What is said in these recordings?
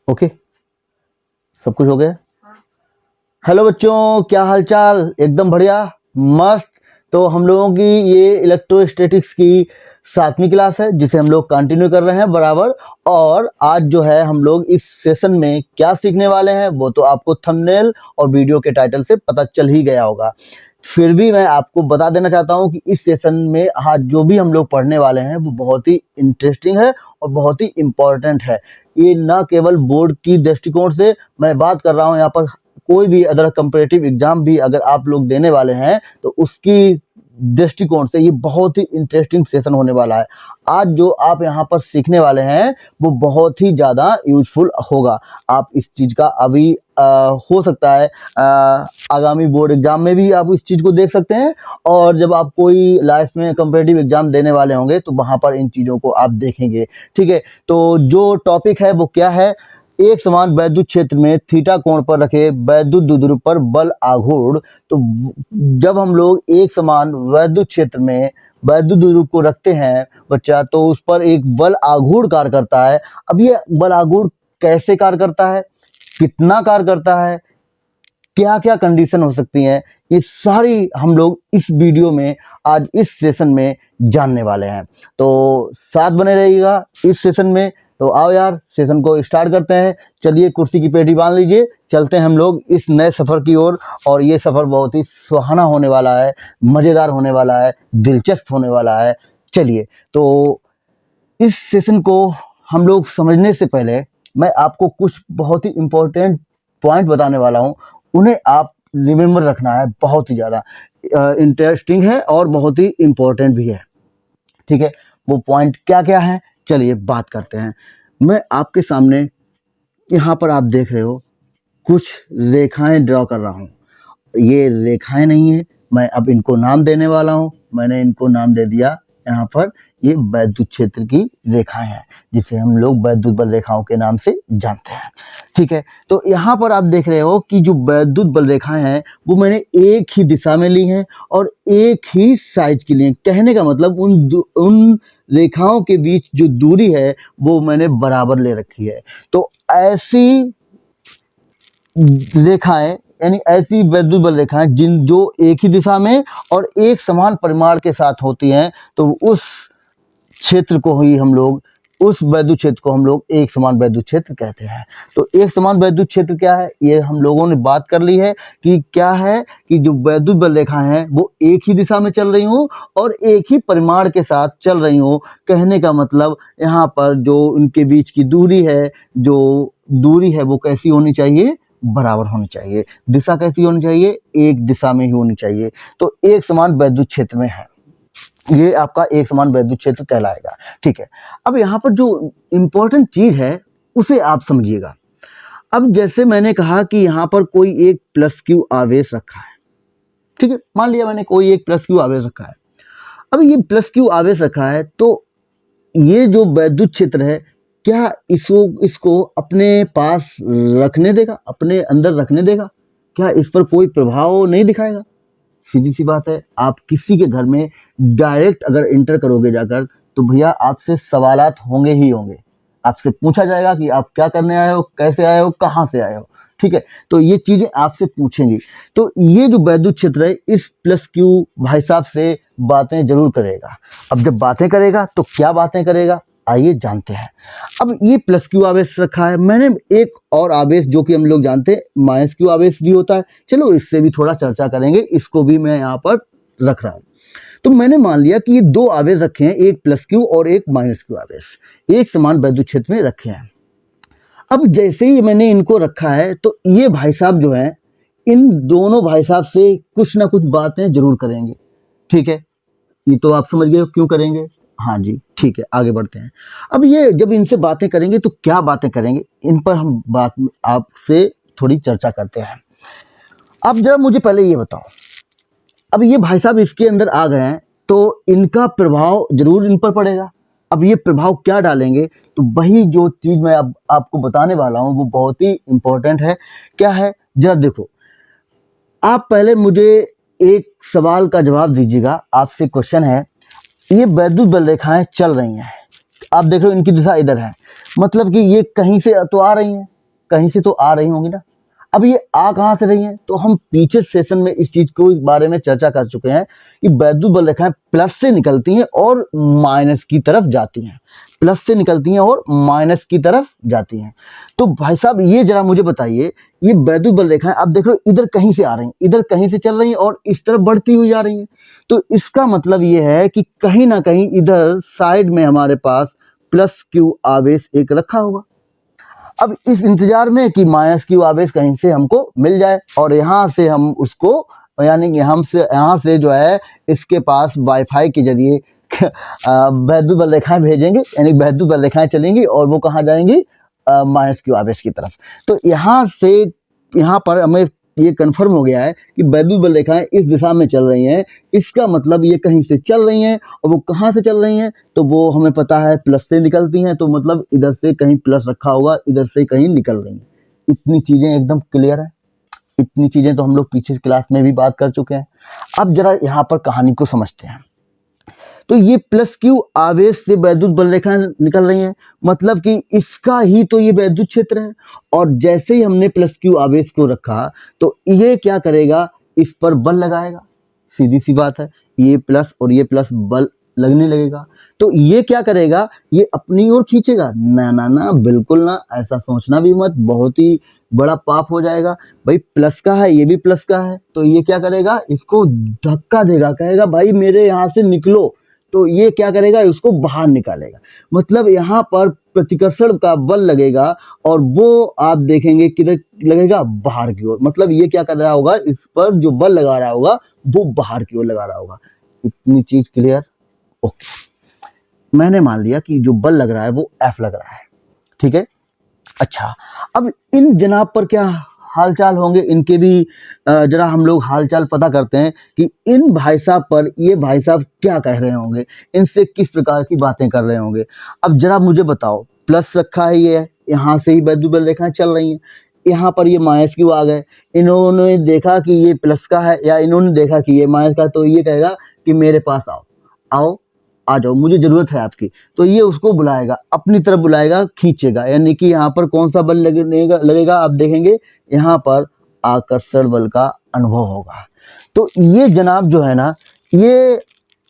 Okay, सब कुछ हो गया। हेलो बच्चों, क्या हालचाल? एकदम बढ़िया, मस्त। तो हम लोगों की ये इलेक्ट्रोस्टैटिक्स की 7वीं क्लास है, जिसे हम लोग कंटिन्यू कर रहे हैं बराबर। और आज जो है हम लोग इस सेशन में क्या सीखने वाले हैं वो तो आपको थंबनेल और वीडियो के टाइटल से पता चल ही गया होगा। फिर भी मैं आपको बता देना चाहता हूं कि इस सेशन में आज जो भी हम लोग पढ़ने वाले हैं वो बहुत ही इंटरेस्टिंग है और बहुत ही इम्पोर्टेंट है। ये न केवल बोर्ड की दृष्टिकोण से मैं बात कर रहा हूं, यहाँ पर कोई भी अदर कंपैरेटिव एग्जाम भी अगर आप लोग देने वाले हैं तो उसकी दृष्टिकोण से ये बहुत ही इंटरेस्टिंग सेशन होने वाला है। आज जो आप यहाँ पर सीखने वाले हैं वो बहुत ही ज़्यादा यूजफुल होगा। आप इस चीज़ का अभी हो सकता है आगामी बोर्ड एग्जाम में भी आप इस चीज़ को देख सकते हैं, और जब आप कोई लाइफ में कंपैरेटिव एग्जाम देने वाले होंगे तो वहाँ पर इन चीज़ों को आप देखेंगे। ठीक है, तो जो टॉपिक है वो क्या है? एक समान वैद्युत क्षेत्र में थीटा कोण पर रखे वैद्युत द्विध्रुव पर बल आघूर्ण। तो जब हम लोग एक समान वैद्युत क्षेत्र में वैद्युत द्विध्रुव को रखते हैं बच्चा, तो उस पर एक बल आघूर्ण कार्य करता है। अब ये बल आघूर्ण कैसे कार्य करता है, कितना कार्य करता है, क्या क्या कंडीशन हो सकती हैं, ये सारी हम लोग इस वीडियो में आज इस सेशन में जानने वाले हैं। तो साथ बने रहिएगा इस सेशन में। तो आओ यार, सेशन को स्टार्ट करते हैं। चलिए कुर्सी की पेटी बांध लीजिए, चलते हैं हम लोग इस नए सफ़र की ओर। और ये सफ़र बहुत ही सुहाना होने वाला है, मज़ेदार होने वाला है, दिलचस्प होने वाला है। चलिए, तो इस सेशन को हम लोग समझने से पहले मैं आपको कुछ बहुत ही इम्पोर्टेंट पॉइंट बताने वाला हूँ। उन्हें आप रिमेम्बर रखना है, बहुत ही ज़्यादा इंटरेस्टिंग है और बहुत ही इम्पोर्टेंट भी है। ठीक है, वो पॉइंट क्या क्या है, चलिए बात करते हैं। मैं आपके सामने यहाँ पर आप देख रहे हो कुछ रेखाएं ड्रॉ कर रहा हूँ। ये रेखाएं नहीं है, मैं अब इनको नाम देने वाला हूँ। मैंने इनको नाम दे दिया यहाँ पर, ये वैद्युत क्षेत्र की रेखाएं हैं, जिसे हम लोग वैद्युत बल रेखाओं के नाम से जानते हैं। ठीक है, तो यहाँ पर आप देख रहे हो कि जो वैद्युत बल रेखाएं हैं वो मैंने एक ही दिशा में ली हैं और एक ही साइज की ली हैं। कहने का मतलब उन रेखाओं के बीच जो दूरी है वो मैंने बराबर ले रखी है। तो ऐसी रेखाएं, यानी ऐसी वैद्युत बल रेखाएं जो एक ही दिशा में और एक समान परिमाण के साथ होती हैं, तो उस क्षेत्र को ही हम लोग, उस वैद्युत क्षेत्र को हम लोग एक समान वैद्युत क्षेत्र कहते हैं। तो एक समान वैद्युत क्षेत्र क्या है, ये हम लोगों ने बात कर ली है कि क्या है कि जो वैद्युत बल रेखाएं हैं वो एक ही दिशा में चल रही हूँ और एक ही परिमाण के साथ चल रही हूँ। कहने का मतलब यहाँ पर जो उनके बीच की दूरी है, जो दूरी है वो कैसी होनी चाहिए, बराबर होनी चाहिए। दिशा कैसी होनी चाहिए, एक दिशा में ही होनी चाहिए। तो एक समान वैद्युत क्षेत्र में है, ये आपका एक समान वैद्युत क्षेत्र कहलाएगा। ठीक है, अब यहाँ पर जो इंपॉर्टेंट चीज है उसे आप समझिएगा। अब जैसे मैंने कहा कि यहाँ पर कोई एक प्लस क्यू आवेश रखा है। ठीक है, मान लिया मैंने कोई एक प्लस क्यू आवेश रखा है। अब ये प्लस क्यू आवेश रखा है, तो ये जो वैद्युत क्षेत्र है क्या इसको अपने पास रखने देगा, अपने अंदर रखने देगा? क्या इस पर कोई प्रभाव नहीं दिखाएगा? सीधी सी बात है, आप किसी के घर में डायरेक्ट अगर एंटर करोगे जाकर, तो भैया आपसे सवालात होंगे ही होंगे। आपसे पूछा जाएगा कि आप क्या करने आए हो, कैसे आए हो, कहाँ से आए हो। ठीक है, तो ये चीजें आपसे पूछेंगी। तो ये जो वैद्युत क्षेत्र है इस प्लस क्यू भाई साहब से बातें जरूर करेगा। अब जब बातें करेगा तो क्या बातें करेगा, आइए जानते हैं। अब ये प्लस क्यू आवेश रखा है, मैंने एक और आवेश जो कि हम लोग जानते हैं माइनस क्यू आवेश भी होता है, चलो इससे भी थोड़ा चर्चा करेंगे, इसको भी मैं यहाँ पर रख रहा हूँ। तो मैंने मान लिया कि ये दो आवेश रखे हैं, एक प्लस क्यू और एक माइनस क्यू आवेश, एक समान वैद्युत क्षेत्र में रखे हैं। अब जैसे ही मैंने इनको रखा है तो ये भाई साहब जो है, इन दोनों भाई साहब से कुछ ना कुछ बातें जरूर करेंगे। ठीक है, ये तो आप समझ गए क्यों करेंगे। हाँ जी, ठीक है, आगे बढ़ते हैं। अब ये जब इनसे बातें करेंगे तो क्या बातें करेंगे, इन पर हम बात आपसे थोड़ी चर्चा करते हैं। अब जरा मुझे पहले ये बताओ, अब ये भाई साहब इसके अंदर आ गए हैं तो इनका प्रभाव जरूर इन पर पड़ेगा। अब ये प्रभाव क्या डालेंगे, तो वही जो चीज़ मैं अब आपको बताने वाला हूँ वो बहुत ही इम्पोर्टेंट है। क्या है, जरा देखो। आप पहले मुझे एक सवाल का जवाब दीजिएगा। आपसे क्वेश्चन है, ये वैद्युत बल रेखाएं चल रही हैं, आप देख रहे हो इनकी दिशा इधर है, मतलब कि ये कहीं से तो आ रही हैं, कहीं से तो आ रही होंगी ना। अब ये आ कहाँ से रही हैं, तो हम पीछे सेशन में इस चीज को, इस बारे में चर्चा कर चुके हैं कि वैद्युत बल रेखाएं प्लस से निकलती हैं और माइनस की तरफ जाती हैं, प्लस से निकलती हैं और माइनस की तरफ जाती हैं। तो भाई साहब ये जरा मुझे बताइए, ये वैद्युत बल रेखाएं आप देख रहे हो इधर कहीं से आ रही हैं, इधर कहीं से चल रही हैं और इस तरफ बढ़ती हुई जा रही हैं। तो इसका मतलब ये है कि कहीं ना कहीं इधर साइड में हमारे पास प्लस क्यू आवेश एक रखा होगा। अब इस इंतजार में कि माइनस क्यू आवेश कहीं से हमको मिल जाए और यहाँ से हम उसको, यानी कि यहाँ से जो है इसके पास वाईफाई के जरिए वैद्युत बल रेखाएं भेजेंगे, यानी वैद्युत बल रेखाएं चलेंगी और वो कहाँ जाएंगी, माइनस क्यू आवेश की तरफ। तो यहाँ से यहाँ पर हमें ये कंफर्म हो गया है कि वैद्युत बल रेखाएं इस दिशा में चल रही हैं। इसका मतलब ये कहीं से चल रही हैं और वो कहाँ से चल रही हैं, तो वो हमें पता है प्लस से निकलती हैं, तो मतलब इधर से कहीं प्लस रखा होगा, इधर से कहीं निकल रही हैं। इतनी चीजें एकदम क्लियर है, इतनी चीजें तो हम लोग पीछे क्लास में भी बात कर चुके हैं। अब जरा यहाँ पर कहानी को समझते हैं। तो ये प्लस क्यू आवेश से वैद्युत बल रेखाएं निकल रही हैं, मतलब कि इसका ही तो ये वैद्युत क्षेत्र है। और जैसे ही हमने प्लस क्यू आवेश को रखा तो ये क्या करेगा, इस पर बल लगाएगा, सीधी सी बात है, ये प्लस और ये प्लस बल लगने लगेगा। तो ये क्या करेगा, ये अपनी ओर खींचेगा। ना ना ना, बिल्कुल ना, ऐसा सोचना भी मत, बहुत ही बड़ा पाप हो जाएगा। भाई प्लस का है, ये भी प्लस का है, तो ये क्या करेगा, इसको धक्का देगा, कहेगा भाई मेरे यहाँ से निकलो। तो ये क्या करेगा, उसको बाहर निकालेगा। मतलब यहाँ पर प्रतिकर्षण का बल लगेगा और वो आप देखेंगे किधर लगेगा, बाहर की ओर। मतलब ये क्या कर रहा होगा, इस पर जो बल लगा रहा होगा वो बाहर की ओर लगा रहा होगा। इतनी चीज क्लियर, ओके। मैंने मान लिया कि जो बल लग रहा है वो एफ लग रहा है, ठीक है। अच्छा, अब इन जनाब पर क्या हालचाल होंगे, इनके भी जरा हम लोग हालचाल पता करते हैं कि इन भाई साहब पर ये भाई साहब क्या कह रहे होंगे, इनसे किस प्रकार की बातें कर रहे होंगे। अब जरा मुझे बताओ, प्लस रखा है, ये यहाँ से ही वैद्युत बल रेखाएं चल रही हैं, यहाँ पर ये माइनस क्यों आ गए। इन्होंने देखा कि ये प्लस का है या इन्होंने देखा कि ये माइनस का, तो ये कहेगा कि मेरे पास आओ, आओ आ जाओ, मुझे जरूरत है आपकी। तो ये उसको बुलाएगा, अपनी तरफ बुलाएगा, खींचेगा, यानी कि यहाँ पर कौन सा बल लगेगा आप देखेंगे, यहाँ पर आकर्षण बल का अनुभव होगा। तो ये जनाब जो है ना, ये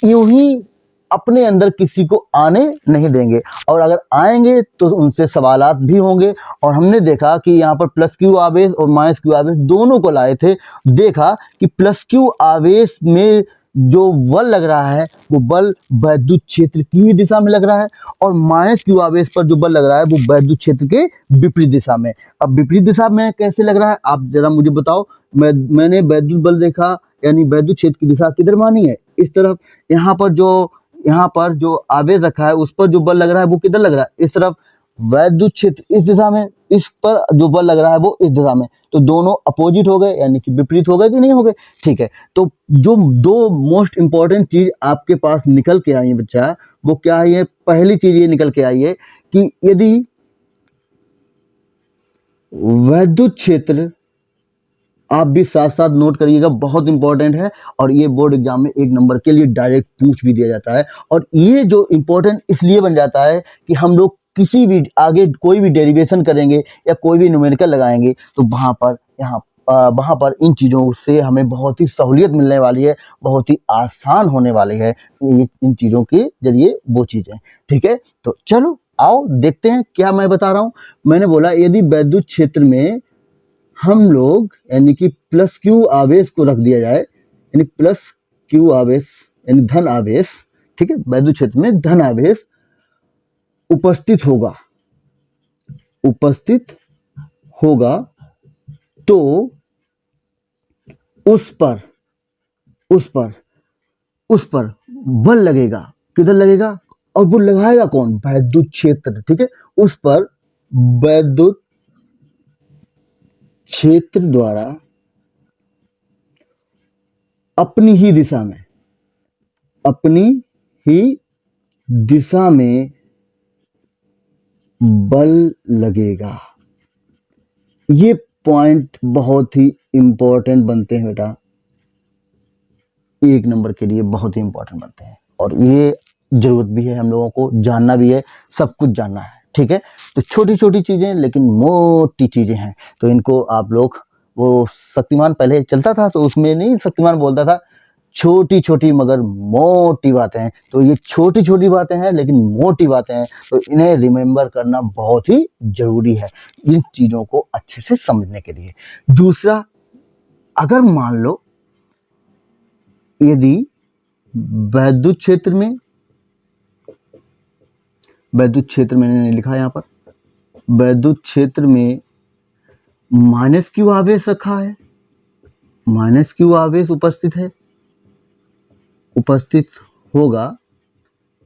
यूं ही अपने अंदर किसी को आने नहीं देंगे, और अगर आएंगे तो उनसे सवालात भी होंगे। और हमने देखा कि यहाँ पर प्लस क्यू आवेश और माइनस क्यू आवेश दोनों को लाए थे। देखा कि प्लस क्यू आवेश में जो बल लग रहा है वो बल वैद्युत क्षेत्र की ही दिशा में लग रहा है, और माइनस क्यू आवेश पर जो बल लग रहा है वो वैद्युत क्षेत्र के विपरीत दिशा में। अब विपरीत दिशा में कैसे लग रहा है आप जरा मुझे बताओ। मैंने वैद्युत बल देखा, यानी वैद्युत क्षेत्र की दिशा किधर मानी है, इस तरफ। यहाँ पर जो आवेश रखा है उस पर जो बल लग रहा है वो किधर लग रहा है, इस तरफ। वैद्युत क्षेत्र इस दिशा में, इस पर जो बल लग रहा है वो इस दिशा में। तो दोनों अपोजिट हो गए, यानी कि विपरीत हो गए कि नहीं हो गए, ठीक है। तो जो दो मोस्ट इंपॉर्टेंट चीज आपके पास निकल के आई है बच्चा, वो क्या है, ये पहली चीज ये निकल के आई है कि यदि वैद्युत क्षेत्र, आप भी साथ साथ नोट करिएगा, बहुत इंपॉर्टेंट है, और ये बोर्ड एग्जाम में 1 नंबर के लिए डायरेक्ट पूछ भी दिया जाता है। और ये जो इंपॉर्टेंट इसलिए बन जाता है कि हम लोग किसी भी आगे कोई भी डेरिवेशन करेंगे या कोई भी न्यूमेरिकल लगाएंगे तो वहाँ पर इन चीज़ों से हमें बहुत ही सहूलियत मिलने वाली है, बहुत ही आसान होने वाली है इन चीज़ों के जरिए वो चीज़ें, ठीक है। तो चलो आओ देखते हैं क्या मैं बता रहा हूँ। मैंने बोला यदि वैद्युत क्षेत्र में हम लोग यानी कि प्लस क्यू आवेश को रख दिया जाए, यानी प्लस क्यू आवेश यानी धन आवेश, ठीक है, वैद्युत क्षेत्र में धन आवेश उपस्थित होगा तो उस पर बल लगेगा। किधर लगेगा, और वो लगाएगा कौन, वैद्युत क्षेत्र, ठीक है। उस पर वैद्युत क्षेत्र द्वारा अपनी ही दिशा में बल लगेगा। ये पॉइंट बहुत ही इंपॉर्टेंट बनते हैं बेटा, 1 नंबर के लिए बहुत ही इंपॉर्टेंट बनते हैं, और ये जरूरत भी है, हम लोगों को जानना भी है, सब कुछ जानना है। ठीक है। तो छोटी छोटी चीजें लेकिन मोटी चीजें हैं। तो इनको आप लोग, वो शक्तिमान पहले चलता था तो उसमें नहीं शक्तिमान बोलता था छोटी छोटी मगर मोटी बातें हैं। तो ये छोटी छोटी बातें हैं लेकिन मोटी बातें हैं, तो इन्हें रिमेम्बर करना बहुत ही जरूरी है इन चीजों को अच्छे से समझने के लिए। दूसरा, अगर मान लो यदि वैद्युत क्षेत्र में, वैद्युत क्षेत्र मैंने लिखा है यहाँ पर, वैद्युत क्षेत्र में माइनस क्यू आवेश रखा है, माइनस क्यू आवेश उपस्थित है, उपस्थित होगा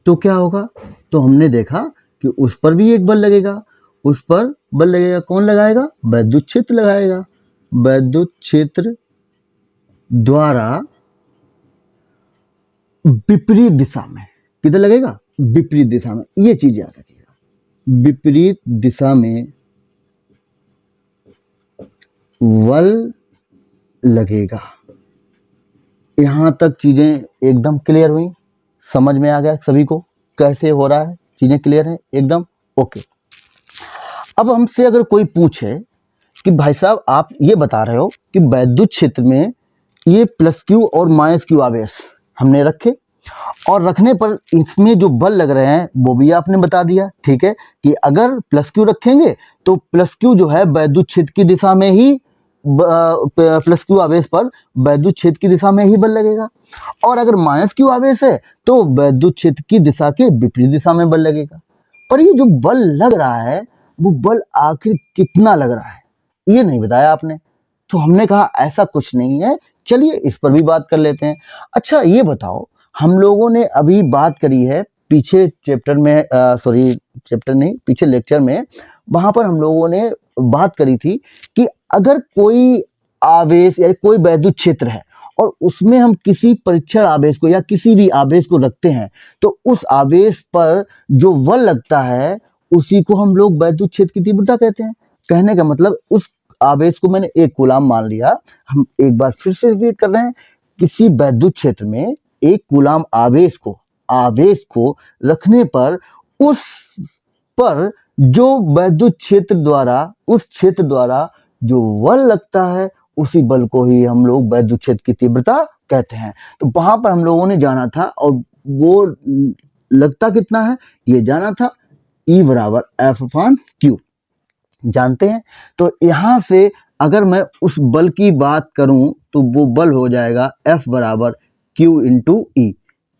तो क्या होगा? तो हमने देखा कि उस पर भी एक बल लगेगा, उस पर बल लगेगा। कौन लगाएगा? वैद्युत क्षेत्र लगाएगा। वैद्युत क्षेत्र द्वारा विपरीत दिशा में, किधर लगेगा? विपरीत दिशा में। ये चीज याद रखिएगा, विपरीत दिशा में बल लगेगा। यहां तक चीजें एकदम क्लियर हुई, समझ में आ गया सभी को कैसे हो रहा है? चीजें क्लियर है एकदम? ओके। अब हमसे अगर कोई पूछे कि भाई साहब आप ये बता रहे हो कि वैद्युत क्षेत्र में ये प्लस क्यू और माइनस क्यू आवेश हमने रखे, और रखने पर इसमें जो बल लग रहे हैं वो भी आपने बता दिया, ठीक है, कि अगर प्लस क्यू रखेंगे तो प्लस क्यू जो है वैद्युत क्षेत्र की दिशा में ही, प्लस क्यू आवेश पर वैद्युत क्षेत्र की दिशा में ही बल लगेगा, और अगर माइनस क्यू आवेश है तो वैद्युत क्षेत्र की दिशा के विपरीत दिशा में बल लगेगा। पर ये जो बल लग रहा है वो बल आखिर कितना लग रहा है ये नहीं बताया आपने। तो हमने कहा ऐसा कुछ नहीं है, चलिए इस पर भी बात कर लेते हैं। अच्छा ये बताओ, हम लोगों ने अभी बात करी है पीछे चैप्टर में, सॉरी चैप्टर नहीं, पीछे लेक्चर में, वहां पर हम लोगों ने बात करी थी कि अगर कोई आवेश या कोई वैद्युत क्षेत्र है और उसमें हम किसी परीक्षण आवेश को या किसी भी आवेश को रखते हैं तो उस आवेश पर जो बल लगता है उसी को हम लोग वैद्युत क्षेत्र की तीव्रता कहते हैं। कहने का मतलब उस आवेश को मैंने 1 कूलाम मान लिया। हम एक बार फिर से रिपीट कर रहे हैं, किसी वैद्युत क्षेत्र में 1 कूलाम आवेश को रखने पर उस पर जो वैद्युत क्षेत्र द्वारा, उस क्षेत्र द्वारा जो बल लगता है उसी बल को ही हम लोग वैद्युत क्षेत्र की तीव्रता कहते हैं। तो वहां पर हम लोगों ने जाना था, और वो लगता कितना है ये जाना था, E बराबर F/Q जानते हैं। तो यहां से अगर मैं उस बल की बात करूं तो वो बल हो जाएगा F बराबर Q इंटू E।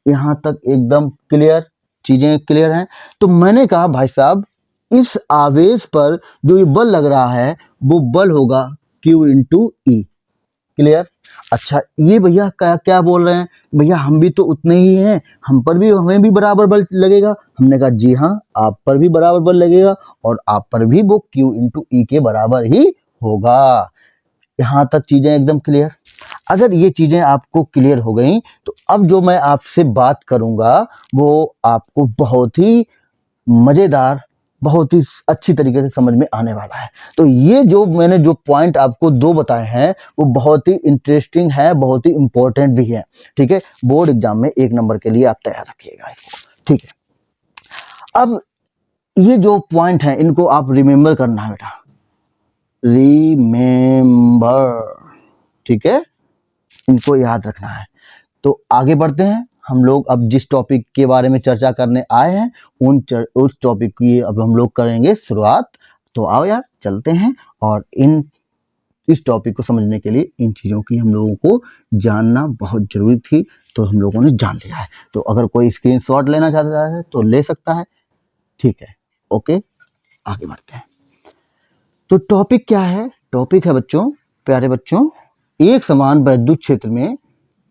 यहां तक एकदम क्लियर, चीजें क्लियर हैं। तो मैंने कहा भाई साहब इस आवेश पर जो ये बल लग रहा है वो बल होगा Q इंटू E। क्लियर? अच्छा ये भैया क्या क्या बोल रहे हैं? भैया हम भी तो उतने ही हैं, हमें भी बराबर बल लगेगा। हमने कहा जी हाँ, आप पर भी बराबर बल लगेगा और आप पर भी वो Q इंटू E के बराबर ही होगा। यहाँ तक चीजें एकदम क्लियर। अगर ये चीजें आपको क्लियर हो गई तो अब जो मैं आपसे बात करूंगा वो आपको बहुत ही मजेदार, बहुत ही अच्छी तरीके से समझ में आने वाला है। तो ये जो मैंने जो पॉइंट आपको 2 बताए हैं वो बहुत ही इंटरेस्टिंग है, बहुत ही इंपॉर्टेंट भी है, ठीक है। बोर्ड एग्जाम में 1 नंबर के लिए आप तैयार रखिएगा इसको, ठीक है। अब ये जो पॉइंट है इनको आप रिमेंबर करना है बेटा, रिमेंबर, ठीक है, इनको याद रखना है। तो आगे बढ़ते हैं हम लोग। अब जिस टॉपिक के बारे में चर्चा करने आए हैं उस टॉपिक की अब हम लोग करेंगे शुरुआत। तो आओ यार चलते हैं, और इस टॉपिक को समझने के लिए इन चीज़ों की हम लोगों को जानना बहुत जरूरी थी, तो हम लोगों ने जान लिया है। तो अगर कोई स्क्रीनशॉट लेना चाहता है तो ले सकता है, ठीक है। ओके आगे बढ़ते हैं। तो टॉपिक क्या है? टॉपिक है बच्चों, प्यारे बच्चों, एक समान वैद्युत क्षेत्र में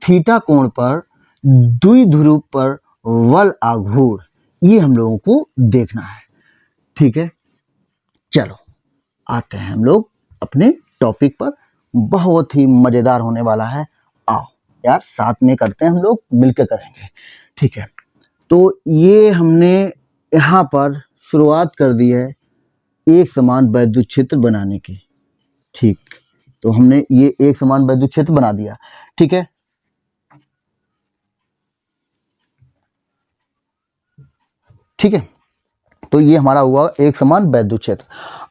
थीटा कोण पर द्विध्रुव पर बल आघूर्ण, ये हम लोगों को देखना है, ठीक है। चलो आते हैं हम लोग अपने टॉपिक पर, बहुत ही मजेदार होने वाला है। आओ यार साथ में करते हैं, हम लोग मिलकर करेंगे, ठीक है। तो ये हमने यहाँ पर शुरुआत कर दी है एक समान वैद्युत क्षेत्र बनाने की, ठीक। तो हमने ये एक समान वैद्युत क्षेत्र बना दिया, ठीक है। ठीक है, तो ये हमारा हुआ एक समान वैद्युत क्षेत्र।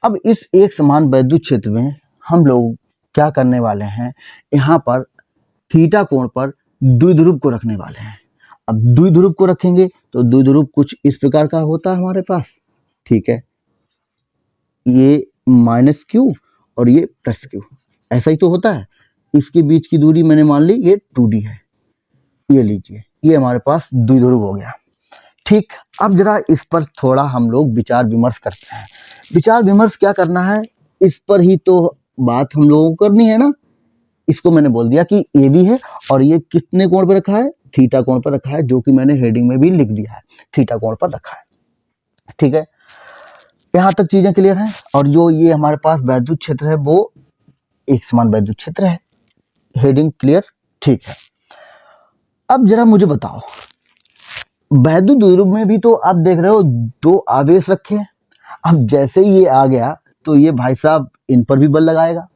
अब इस एक समान वैद्युत क्षेत्र में हम लोग क्या करने वाले हैं, यहाँ पर थीटा कोण पर द्विध्रुव को रखने वाले हैं। अब द्विध्रुव को रखेंगे तो द्विध्रुव कुछ इस प्रकार का होता है हमारे पास, ठीक है, ये माइनस क्यू और ये प्लस क्यू, ऐसा ही तो होता है। इसके बीच की दूरी मैंने मान ली ये 2d है, ये लीजिए, ये हमारे पास द्विध्रुव हो गया। ठीक, अब जरा इस पर थोड़ा हम लोग विचार विमर्श करते हैं। विचार विमर्श क्या करना है, इस पर ही तो बात हम लोगों को करनी है ना। इसको मैंने बोल दिया कि ए बी है और ये कितने कोण पर रखा है, थीटा कोण पर रखा है, जो कि मैंने हेडिंग में भी लिख दिया है, थीटा कोण पर रखा है। ठीक है, यहाँ तक चीजें क्लियर हैं। और जो ये हमारे पास वैद्युत क्षेत्र है वो एक समान वैद्युत क्षेत्र है, हेडिंग क्लियर, ठीक है। अब जरा मुझे बताओ, वैद्युत द्विध्रुव में भी तो आप देख रहे हो दो आवेश रखे हैं। अब जैसे ही ये आ गया तो ये भाई साहब इन पर भी बल लगाएगा,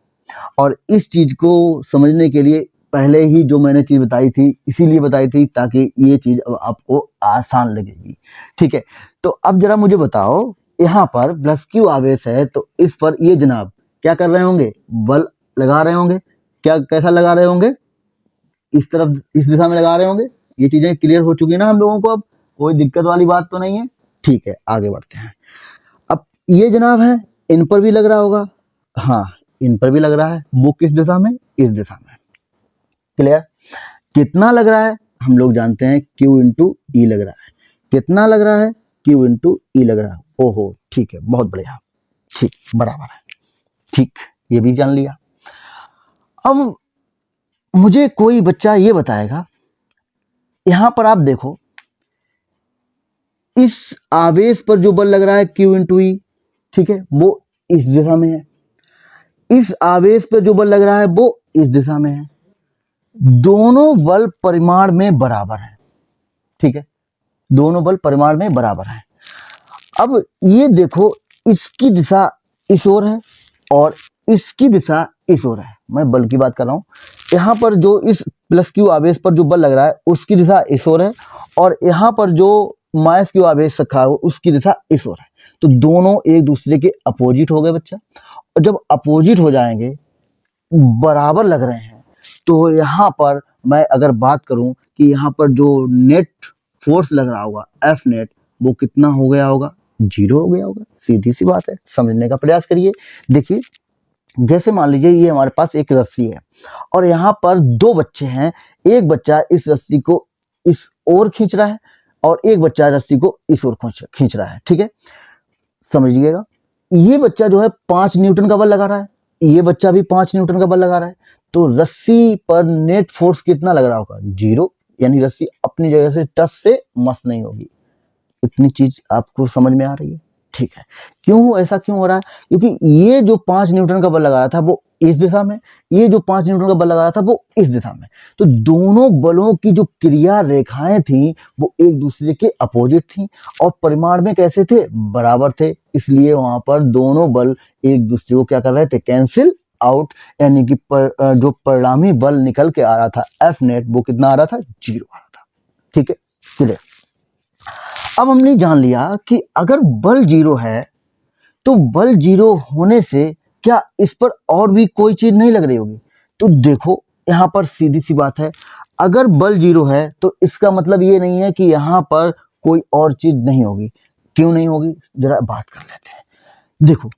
और इस चीज को समझने के लिए पहले ही जो मैंने चीज बताई थी, इसीलिए बताई थी ताकि ये चीज अब आपको आसान लगेगी। ठीक है, तो अब जरा मुझे बताओ, यहाँ पर प्लस क्यू आवेश है तो इस पर ये जनाब क्या कर रहे होंगे, बल लगा रहे होंगे। क्या, कैसा लगा रहे होंगे, इस तरफ, इस दिशा में लगा रहे होंगे। ये चीजें क्लियर हो चुकी ना हम लोगों को, अब कोई दिक्कत वाली बात तो नहीं है। ठीक है, आगे बढ़ते हैं। अब ये जनाब है, इन पर भी लग रहा होगा, हाँ इन पर भी लग रहा है। वो किस दिशा में, इस दिशा में। क्लियर, कितना लग रहा है हम लोग जानते हैं, Q इंटू ई लग रहा है। कितना लग रहा है, Q इंटू ई लग रहा है। ओहो, ठीक है, बहुत बढ़िया, ठीक, बराबर है। ठीक, ये भी जान लिया। अब मुझे कोई बच्चा ये बताएगा, यहां पर आप देखो, इस आवेश पर जो बल लग रहा है Q इंटू ई, ठीक है, वो इस दिशा में है। इस आवेश पर जो बल लग रहा है वो इस दिशा में है। दोनों बल परिमाण में बराबर है। ठीक है, दोनों बल परिमाण में बराबर है। अब ये देखो, इसकी दिशा इस ओर है और इसकी दिशा इस ओर है। मैं बल की बात कर रहा हूं। यहां पर जो इस प्लस क्यू आवेश पर जो बल लग रहा है उसकी दिशा इस ओर है, और यहां पर जो माइनस क्यू आवेश रखा है उसकी दिशा इस ओर है। तो दोनों एक दूसरे के अपोजिट हो गए बच्चा। और जब अपोजिट हो जाएंगे, बराबर लग रहे हैं, तो यहाँ पर मैं अगर बात करूं कि यहाँ पर जो नेट फोर्स लग रहा होगा एफ नेट, वो कितना हो गया होगा, 0 हो गया होगा। सीधी सी बात है, समझने का प्रयास करिए। देखिए, जैसे मान लीजिए ये हमारे पास एक रस्सी है और यहाँ पर दो बच्चे हैं। एक बच्चा इस रस्सी को इस ओर खींच रहा है और एक बच्चा रस्सी को इस ओर खींच रहा है। ठीक है, समझिएगा। ये बच्चा जो है 5 न्यूटन का बल लगा रहा है, ये बच्चा भी 5 न्यूटन का बल लगा रहा है। तो रस्सी पर नेट फोर्स कितना लग रहा होगा, 0, यानी रस्सी अपनी जगह से टच से मस नहीं होगी। इतनी चीज आपको समझ में आ रही है? ठीक है, क्यों ऐसा क्यों हो रहा है, क्योंकि ये जो 5 न्यूटन का बल लगा रहा था वो इस दिशा में, ये जो 5 न्यूटन का बल लगा रहा था वो इस दिशा में। तो दोनों बलों की जो क्रिया रेखाएं थी वो एक दूसरे के अपोजिट थी और परिमाण में कैसे थे, बराबर थे। इसलिए वहां पर दोनों बल एक दूसरे को क्या कर रहे थे, कैंसिल आउट, यानी कि जो परिणामी बल निकल के आ रहा था एफ नेट, वो कितना आ रहा था, 0 आ रहा था। ठीक है, क्लियर। अब हमने जान लिया कि अगर बल 0 है तो बल 0 होने से क्या इस पर और भी कोई चीज नहीं लग रही होगी। तो देखो, यहां पर सीधी सी बात है, अगर बल 0 है तो इसका मतलब ये नहीं है कि यहां पर कोई और चीज नहीं होगी। क्यों नहीं होगी, जरा बात कर लेते हैं। देखो,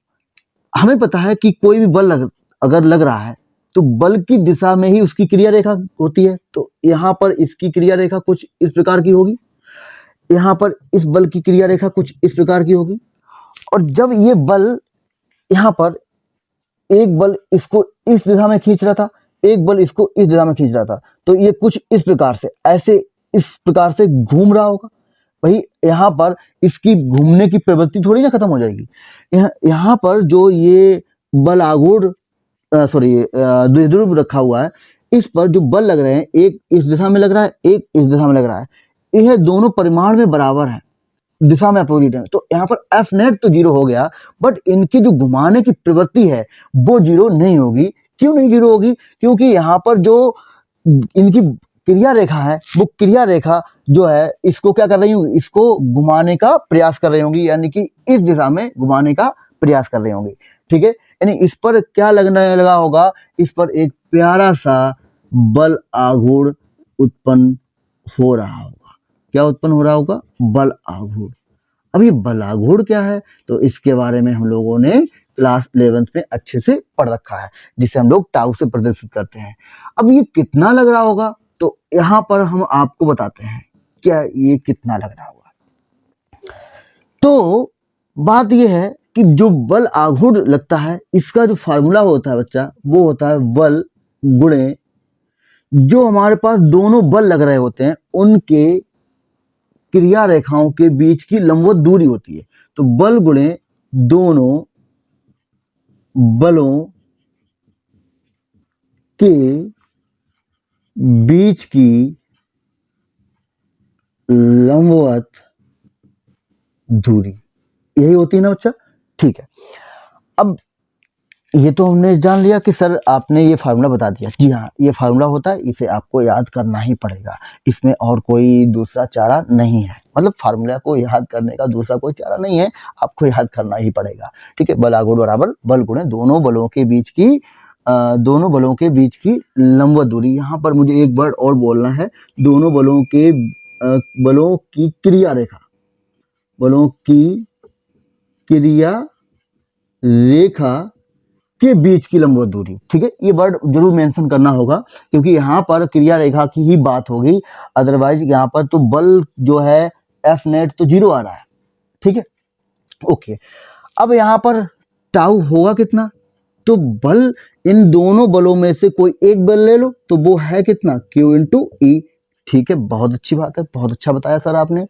हमें पता है कि कोई भी बल अगर लग रहा है तो बल की दिशा में ही उसकी क्रिया रेखा होती है। तो यहां पर इसकी क्रिया रेखा कुछ इस प्रकार की होगी, यहां पर इस बल की क्रिया रेखा कुछ इस प्रकार की होगी। और जब ये बल, यहां पर एक बल इसको इस दिशा में खींच रहा था, एक बल इसको इस दिशा में खींच रहा था, तो ये कुछ इस प्रकार से, ऐसे इस प्रकार से घूम रहा होगा। भाई यहाँ पर इसकी घूमने की प्रवृत्ति थोड़ी ना खत्म हो जाएगी। यहाँ पर जो ये बल आघूर्ण द्विध्रुव रखा हुआ है, इस पर जो बल लग रहे हैं, एक इस दिशा में लग रहा है, एक इस दिशा में लग रहा है, यह दोनों परिमाण में बराबर है, दिशा में अपोजिट है। तो यहाँ पर एफ नेट तो 0 हो गया, बट इनकी जो घुमाने की प्रवृत्ति है वो 0 नहीं होगी। क्यों नहीं 0 होगी, क्योंकि यहाँ पर जो इनकी क्रिया रेखा है वो क्रिया रेखा जो है इसको क्या कर रही होंगी, इसको घुमाने का प्रयास कर रही होंगी, यानी कि इस दिशा में घुमाने का प्रयास कर रही होंगी। ठीक है, यानी इस पर क्या लगने लगा होगा, इस पर एक प्यारा सा बल आघूर्ण उत्पन्न हो रहा होगा। क्या उत्पन्न हो रहा होगा, बल आघूर्ण। अब ये बल आघूर्ण क्या है, तो इसके बारे में हम लोगों ने क्लास 11th में अच्छे से पढ़ रखा है, जिसे हम लोग टाउ से प्रदर्शित करते हैं। अब ये कितना लग रहा होगा, तो यहाँ पर हम आपको बताते हैं क्या ये कितना लग रहा होगा। तो बात ये है कि जो बल आघूर्ण लगता है इसका जो फार्मूला होता है बच्चा, वो होता है बल गुणे जो हमारे पास दोनों बल लग रहे होते हैं उनके क्रिया रेखाओं के बीच की लंबवत दूरी होती है। तो बल गुणे दोनों बलों के बीच की लंबवत दूरी, यही होती है ना बच्चा। ठीक है, अब ये तो हमने जान लिया कि सर आपने ये फार्मूला बता दिया। जी हाँ, ये फार्मूला होता है, इसे आपको याद करना ही पड़ेगा, इसमें और कोई दूसरा चारा नहीं है। मतलब फार्मूला को याद करने का दूसरा कोई चारा नहीं है, आपको याद करना ही पड़ेगा। ठीक है, बल आघूर्ण बराबर बल गुणे दोनों बलों के बीच की लंबवत दूरी। यहाँ पर मुझे एक वर्ड और बोलना है, दोनों बलों की क्रिया रेखा, बलों की क्रिया रेखा के बीच की लंबवत दूरी। ठीक है, ये वर्ड जरूर मेंशन करना होगा क्योंकि यहाँ पर क्रिया रेखा की ही बात होगी, अदरवाइज यहाँ पर तो बल जो है एफ नेट तो 0 आ रहा है। ठीक है, ओके। अब यहाँ पर टाउ होगा कितना, तो बल इन दोनों बलों में से कोई एक बल ले लो तो वो है कितना, Q इंटू ई। ठीक है, बहुत अच्छी बात है, बहुत अच्छा बताया सर आपने।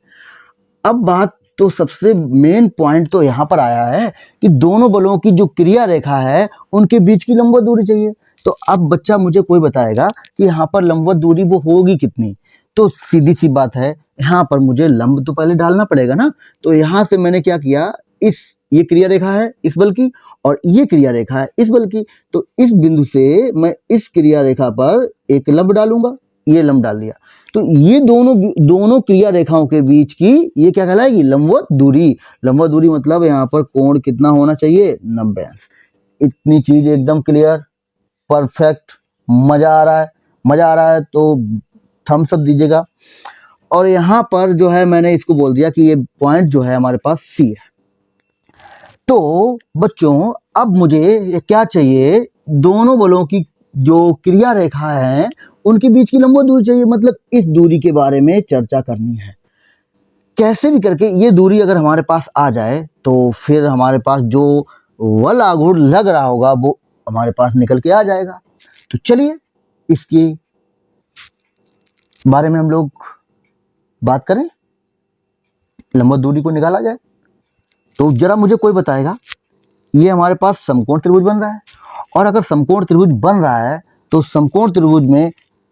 अब बात तो सबसे मेन पॉइंट तो यहाँ पर आया है कि दोनों बलों की जो क्रिया रेखा है उनके बीच की लंबवत दूरी चाहिए। तो अब बच्चा मुझे कोई बताएगा कि यहाँ पर लंबवत दूरी वो होगी कितनी, तो सीधी सी बात है, यहाँ पर मुझे लंब तो पहले डालना पड़ेगा ना। तो यहाँ से मैंने क्या किया, ये क्रिया रेखा है इस बल की और ये क्रिया रेखा है इस बल की, तो इस बिंदु से मैं इस क्रिया रेखा पर एक लंब डालूंगा, ये लंब डाल दिया। तो ये दोनों क्रिया रेखाओं के बीच की ये क्या कहलाएगी, लंबवत दूरी। लंबवत दूरी मतलब यहाँ पर कोण कितना होना चाहिए, 90 अंश। इतनी चीज एकदम क्लियर, परफेक्ट, मजा आ रहा है। मजा आ रहा है तो थम्स अप दीजिएगा। और यहाँ पर जो है मैंने इसको बोल दिया कि ये पॉइंट जो है हमारे पास सी है। तो बच्चों अब मुझे क्या चाहिए, दोनों बलों की जो क्रिया रेखा है उनके बीच की लंबवत दूरी चाहिए, मतलब इस दूरी के बारे में चर्चा करनी है। कैसे भी करके ये दूरी अगर हमारे पास आ जाए तो फिर हमारे पास जो बल आघूर्ण लग रहा होगा वो हमारे पास निकल के आ जाएगा। तो चलिए इसके बारे में हम लोग बात करें, लंबवत दूरी को निकाला जाए। तो जरा मुझे कोई बताएगा, ये हमारे पास समकोण त्रिभुज बन रहा है, और अगर समकोण त्रिभुज बन रहा है तो समकोण त्रिभुज में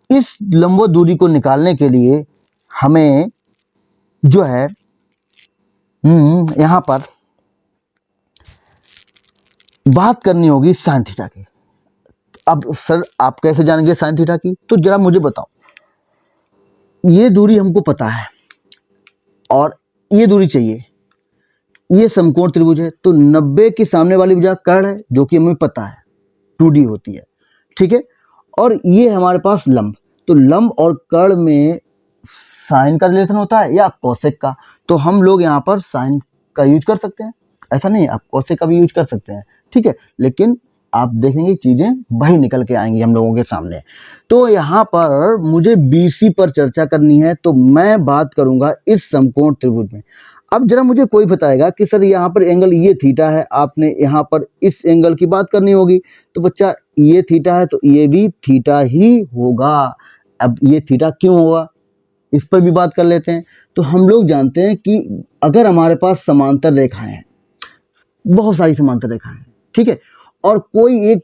इस लंबवत दूरी को निकालने के लिए हमें जो है यहाँ पर बात करनी होगी साइन थीटा की। अब सर आप कैसे जानेंगे साइन थीटा की, तो जरा मुझे बताओ। ये दूरी हमको पता है और ये दूरी चाहिए, ये समकोण त्रिभुज है तो 90 के सामने वाली भुजा कर्ण है जो कि हमें पता है 2D होती है। ठीक है, और ये हमारे पास लंब, तो लंब और कर्ण में साइन का रिलेशन होता है या कोसेक का, तो हम लोग यहाँ पर साइन का यूज कर सकते हैं, ऐसा नहीं आप कोसेक का भी यूज कर सकते हैं। ठीक है, लेकिन आप देखेंगे चीजें वही निकल के आएंगी हम लोगों के सामने। तो यहाँ पर मुझे BC पर चर्चा करनी है, तो मैं बात करूंगा इस समकोण त्रिभुज में। अब जरा मुझे कोई बताएगा कि सर यहाँ पर एंगल ये थीटा है, आपने यहाँ पर इस एंगल की बात करनी होगी, तो बच्चा ये थीटा है तो ये भी थीटा ही होगा। अब ये थीटा क्यों होगा इस पर भी बात कर लेते हैं। तो हम लोग जानते हैं कि अगर हमारे पास समांतर रेखाएं हैं, बहुत सारी समांतर रेखाएं हैं, ठीक है, और कोई एक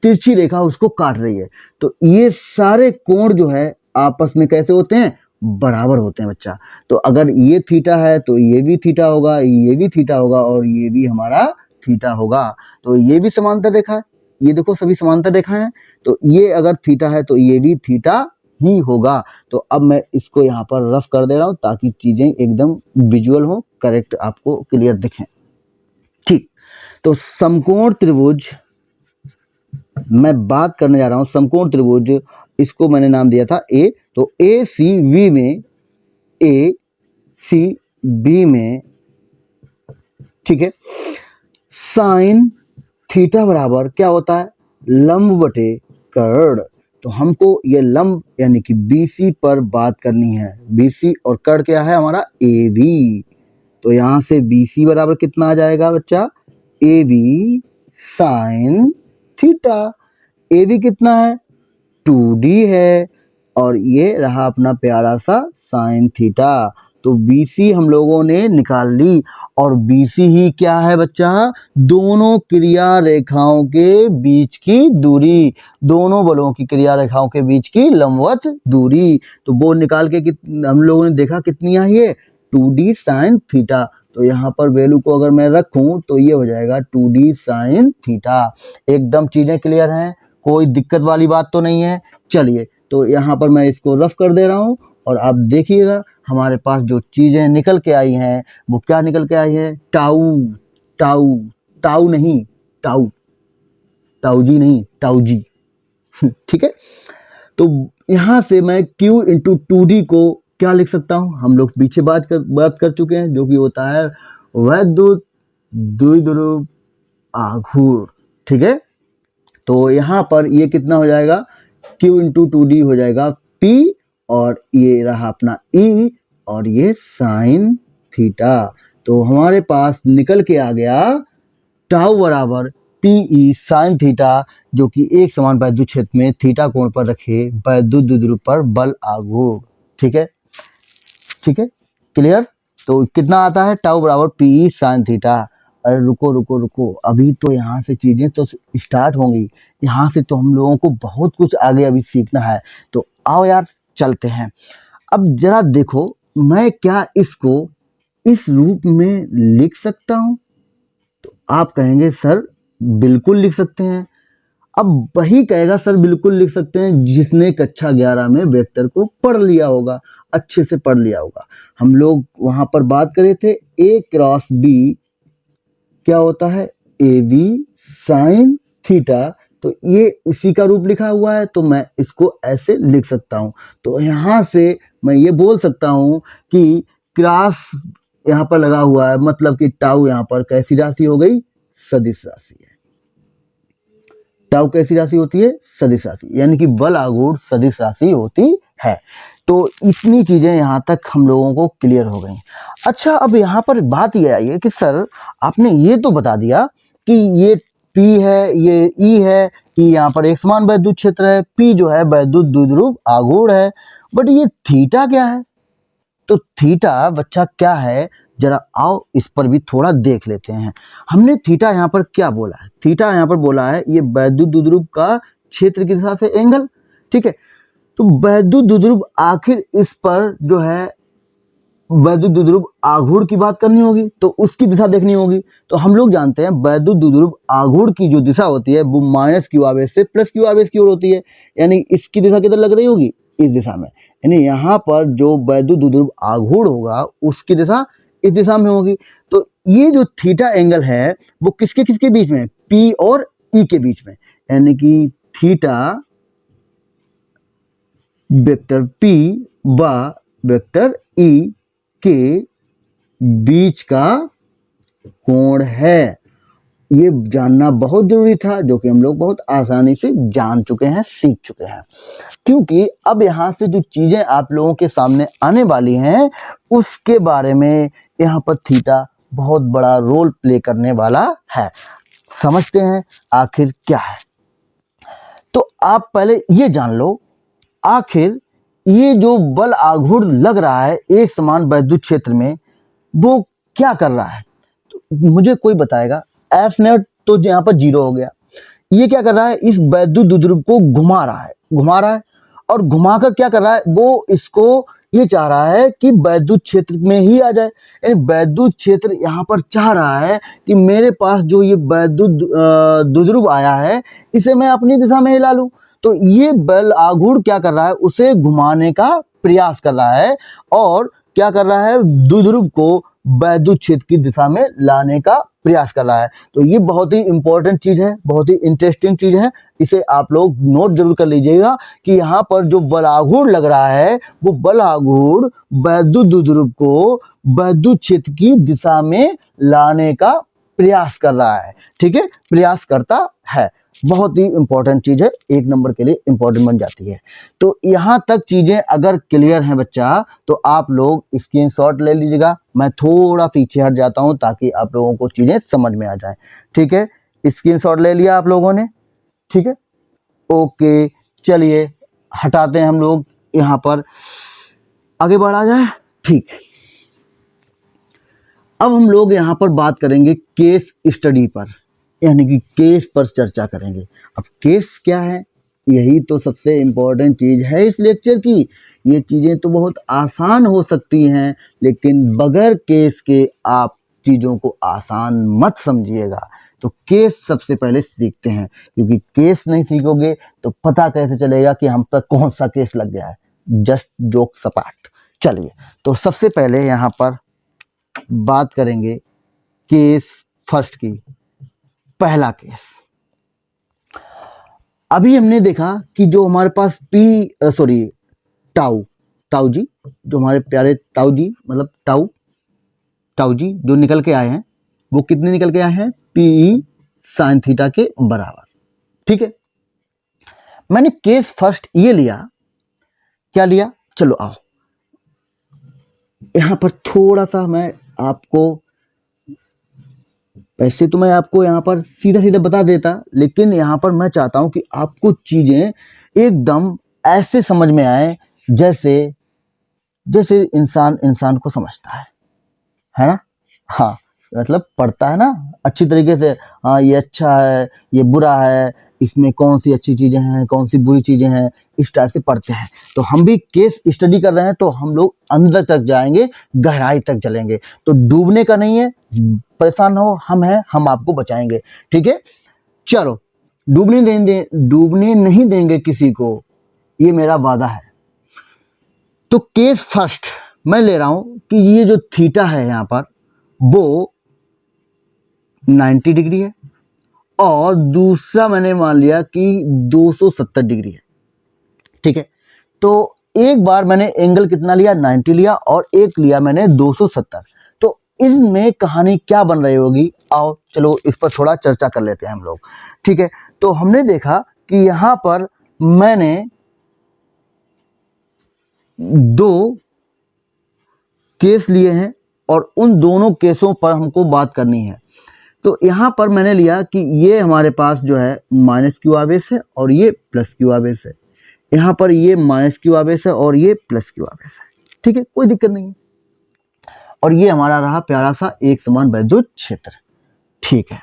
तिरछी रेखा उसको काट रही है, तो ये सारे कोण जो है आपस में कैसे होते हैं, बराबर होते हैं बच्चा। तो अगर ये थीटा है तो ये भी थीटा होगा, ये भी थीटा होगा और ये भी हमारा थीटा होगा। तो ये भी समांतर रेखा है, ये देखो सभी समांतर रेखा हैं, तो ये अगर थीटा है तो ये भी थीटा ही होगा। तो अब मैं इसको यहाँ पर रफ कर दे रहा हूँ ताकि चीज़ें एकदम विजुअल हो, करेक्ट आपको क्लियर दिखें। ठीक, तो समकोण त्रिभुज मैं बात करने जा रहा हूँ। समकोण त्रिभुज, इसको मैंने नाम दिया था ए। तो ए सी बी में, ठीक है, साइन थीटा बराबर क्या होता है, लंब बटे कर्ण। तो हमको ये लंब यानी कि BC पर बात करनी है। BC और कर्ण क्या है हमारा, AB। तो यहां से BC बराबर कितना आ जाएगा बच्चा, AB साइन थीटा। AB कितना है, 2D है, और ये रहा अपना प्यारा सा साइन थीटा। तो BC हम लोगों ने निकाल ली, और BC ही क्या है बच्चा, दोनों क्रिया रेखाओं के बीच की दूरी, दोनों बलों की क्रिया रेखाओं के बीच की लंबवत दूरी। तो वो निकाल के हम लोगों ने देखा कितनी आई है, 2D साइन थीटा। तो यहाँ पर वैल्यू को अगर मैं रखूं तो ये हो जाएगा 2D साइन थीटा। एकदम चीजें क्लियर हैं, कोई दिक्कत वाली बात तो नहीं है। चलिए, तो यहाँ पर मैं इसको रफ कर दे रहा हूँ, और आप देखिएगा हमारे पास जो चीजें निकल के आई हैं वो क्या निकल के आई है, टाउ टाउ टाउ नहीं, टाउ टाउ जी नहीं, टाउ जी। ठीक है, तो यहाँ से मैं Q इंटू 2D को क्या लिख सकता हूँ, हम लोग पीछे बात कर चुके हैं, जो कि होता है वैद्युत द्विध्रुव आघूर्ण। ठीक है, तो यहाँ पर ये कितना हो जाएगा, Q इंटू 2D हो जाएगा P, और ये रहा अपना E, और ये साइन थीटा। तो हमारे पास निकल के आ गया टाउ बराबर PE साइन थीटा, जो कि एक समान वैद्युत क्षेत्र में थीटा कोण पर रखे वैद्युत द्विध्रुव पर बल आघूर्ण। ठीक है, ठीक है, क्लियर। तो कितना आता है, टाउ बराबर PE साइन थीटा। अरे रुको रुको रुको, अभी तो यहाँ से चीजें तो स्टार्ट होंगी, यहाँ से तो हम लोगों को बहुत कुछ आगे अभी सीखना है। तो आओ यार चलते हैं। अब जरा देखो, मैं क्या इसको इस रूप में लिख सकता हूं, तो आप कहेंगे सर बिल्कुल लिख सकते हैं। अब वही कहेगा सर बिल्कुल लिख सकते हैं जिसने कक्षा 11 में वेक्टर को पढ़ लिया होगा, अच्छे से पढ़ लिया होगा। हम लोग वहां पर बात करे थे A क्रॉस B क्या होता है, AB साइन थीटा। तो ये उसी का रूप लिखा हुआ है, तो मैं इसको ऐसे लिख सकता हूं। तो यहां से मैं ये बोल सकता हूं कि क्रॉस यहाँ पर लगा हुआ है, मतलब कि टाउ यहाँ पर कैसी राशि हो गई, सदिश राशि है। टाउ कैसी राशि होती है, सदिश राशि, यानी कि बल आघूर्ण सदिश राशि होती है। तो इतनी चीजें यहाँ तक हम लोगों को क्लियर हो गई। अच्छा, अब यहाँ पर बात ये आई है कि सर आपने ये तो बता दिया कि ये P है, ये E है, E यहाँ पर एक समान वैद्युत क्षेत्र है, P जो है वैद्युत द्विध्रुव आघूर्ण है, बट ये थीटा क्या है। तो थीटा बच्चा क्या है, जरा आओ इस पर भी थोड़ा देख लेते हैं। हमने थीटा यहाँ पर क्या बोला है, थीटा यहाँ पर बोला है ये वैद्युत द्विध्रुव का क्षेत्र की दिशा से एंगल। ठीक है, तो वैद्युत द्विध्रुव, आखिर इस पर जो है वैद्युत द्विध्रुव आघूर्ण की बात करनी होगी, तो उसकी दिशा देखनी होगी। तो हम लोग जानते हैं वैद्युत द्विध्रुव आघूर्ण की जो दिशा होती है वो माइनस Q आवेश से प्लस Q आवेश की ओर होती है, यानी इसकी दिशा किधर लग रही होगी, इस दिशा में। यानी यहाँ पर जो वैद्युत द्विध्रुव आघूर्ण होगा उसकी दिशा इस दिशा में होगी। तो ये जो थीटा एंगल है वो किसके किसके बीच में, P और E के बीच में, यानी कि थीटा वेक्टर P व वेक्टर E के बीच का कोण है। ये जानना बहुत जरूरी था, जो कि हम लोग बहुत आसानी से जान चुके हैं, सीख चुके हैं। क्योंकि अब यहाँ से जो चीजें आप लोगों के सामने आने वाली हैं उसके बारे में यहाँ पर थीटा बहुत बड़ा रोल प्ले करने वाला है। समझते हैं आखिर क्या है। तो आप पहले ये जान लो, आखिर ये जो बल आघूर्ण लग रहा है एक समान वैद्युत क्षेत्र में, वो क्या कर रहा है। तो मुझे कोई बताएगा, एफ नेट तो यहाँ पर 0 हो गया, ये क्या कर रहा है, इस वैद्युत द्विध्रुव को घुमा रहा है, और घुमाकर क्या कर रहा है, वो इसको ये चाह रहा है कि वैद्युत क्षेत्र में ही आ जाए। यानी वैद्युत क्षेत्र यहाँ पर चाह रहा है कि मेरे पास जो ये वैद्युत द्विध्रुव आया है इसे मैं अपनी दिशा में हिला लूं। तो ये बल आघूर्ण क्या कर रहा है, उसे घुमाने का प्रयास कर रहा है और क्या कर रहा है, द्विध्रुव को वैद्युत क्षेत्र की दिशा में लाने का प्रयास कर रहा है। तो ये बहुत ही इंपॉर्टेंट चीज है, बहुत ही इंटरेस्टिंग चीज है। इसे आप लोग नोट जरूर कर लीजिएगा कि यहाँ पर जो बल आघूर्ण लग रहा है वो बल आघूर्ण वैद्युत द्विध्रुव को वैद्युत क्षेत्र की दिशा में लाने का प्रयास कर रहा है। ठीक है, प्रयास करता है। बहुत ही इंपॉर्टेंट चीज है, 1 नंबर के लिए इंपॉर्टेंट बन जाती है। तो यहाँ तक चीजें अगर क्लियर हैं बच्चा, तो आप लोग स्क्रीनशॉट ले लीजिएगा। मैं थोड़ा पीछे हट जाता हूँ ताकि आप लोगों को चीजें समझ में आ जाए। ठीक है, स्क्रीनशॉट ले लिया आप लोगों ने? ठीक है, ओके, चलिए हटाते हैं हम लोग, यहाँ पर आगे बढ़ा जाए। ठीक, अब हम लोग यहाँ पर बात करेंगे केस स्टडी पर, यानी कि केस पर चर्चा करेंगे। अब केस क्या है, यही तो सबसे इम्पोर्टेंट चीज़ है इस लेक्चर की। ये चीज़ें तो बहुत आसान हो सकती हैं, लेकिन बगैर केस के आप चीज़ों को आसान मत समझिएगा। तो केस सबसे पहले सीखते हैं, क्योंकि केस नहीं सीखोगे तो पता कैसे चलेगा कि हम पर कौन सा केस लग गया है। जस्ट जोक सपाट। चलिए, तो सबसे पहले यहाँ पर बात करेंगे केस फर्स्ट की। पहला केस, अभी हमने देखा कि जो हमारे पास ताऊ जी, जो हमारे प्यारे ताऊ जी, मतलब ताऊ जी जो निकल के आए हैं, वो कितने निकल के आए हैं, पी साइन थीटा के बराबर। ठीक है, मैंने केस फर्स्ट ये लिया, क्या लिया, चलो आओ यहां पर थोड़ा सा मैं आपको, वैसे तो मैं आपको यहाँ पर सीधा सीधा बता देता, लेकिन यहाँ पर मैं चाहता हूँ कि आपको चीज़ें एकदम ऐसे समझ में आए जैसे जैसे इंसान को समझता है ना। हाँ, मतलब पढ़ता है ना अच्छी तरीके से, हाँ ये अच्छा है, ये बुरा है, इसमें कौन सी अच्छी चीज़ें हैं, कौन सी बुरी चीज़ें हैं, इस टाइप से पढ़ते हैं। तो हम भी केस स्टडी कर रहे हैं, तो हम लोग अंदर तक जाएंगे, गहराई तक चलेंगे। तो डूबने का नहीं है, परेशान ना हो, हम हैं, हम आपको बचाएंगे। ठीक है, चलो, डूबने नहीं देंगे किसी को, ये मेरा वादा है। तो केस फर्स्ट मैं ले रहा हूं कि ये जो थीटा है यहाँ पर वो 90 डिग्री है, और दूसरा मैंने मान लिया कि 270 डिग्री है। ठीक है, तो एक बार मैंने एंगल कितना लिया, 90 लिया, और एक लिया मैंने 270। तो इसमें कहानी क्या बन रही होगी, आओ चलो इस पर थोड़ा चर्चा कर लेते हैं हम लोग। ठीक है, तो हमने देखा कि यहां पर मैंने 2 केस लिए हैं और उन दोनों केसों पर हमको बात करनी है। तो यहाँ पर मैंने लिया कि ये हमारे पास जो है माइनस क्यू आवेश है और ये प्लस क्यू आवेश है। यहाँ पर ये माइनस क्यू आवेश है और ये प्लस क्यू आवेश है। ठीक है, कोई दिक्कत नहीं है। और ये हमारा रहा प्यारा सा एक समान वैद्युत क्षेत्र। ठीक है,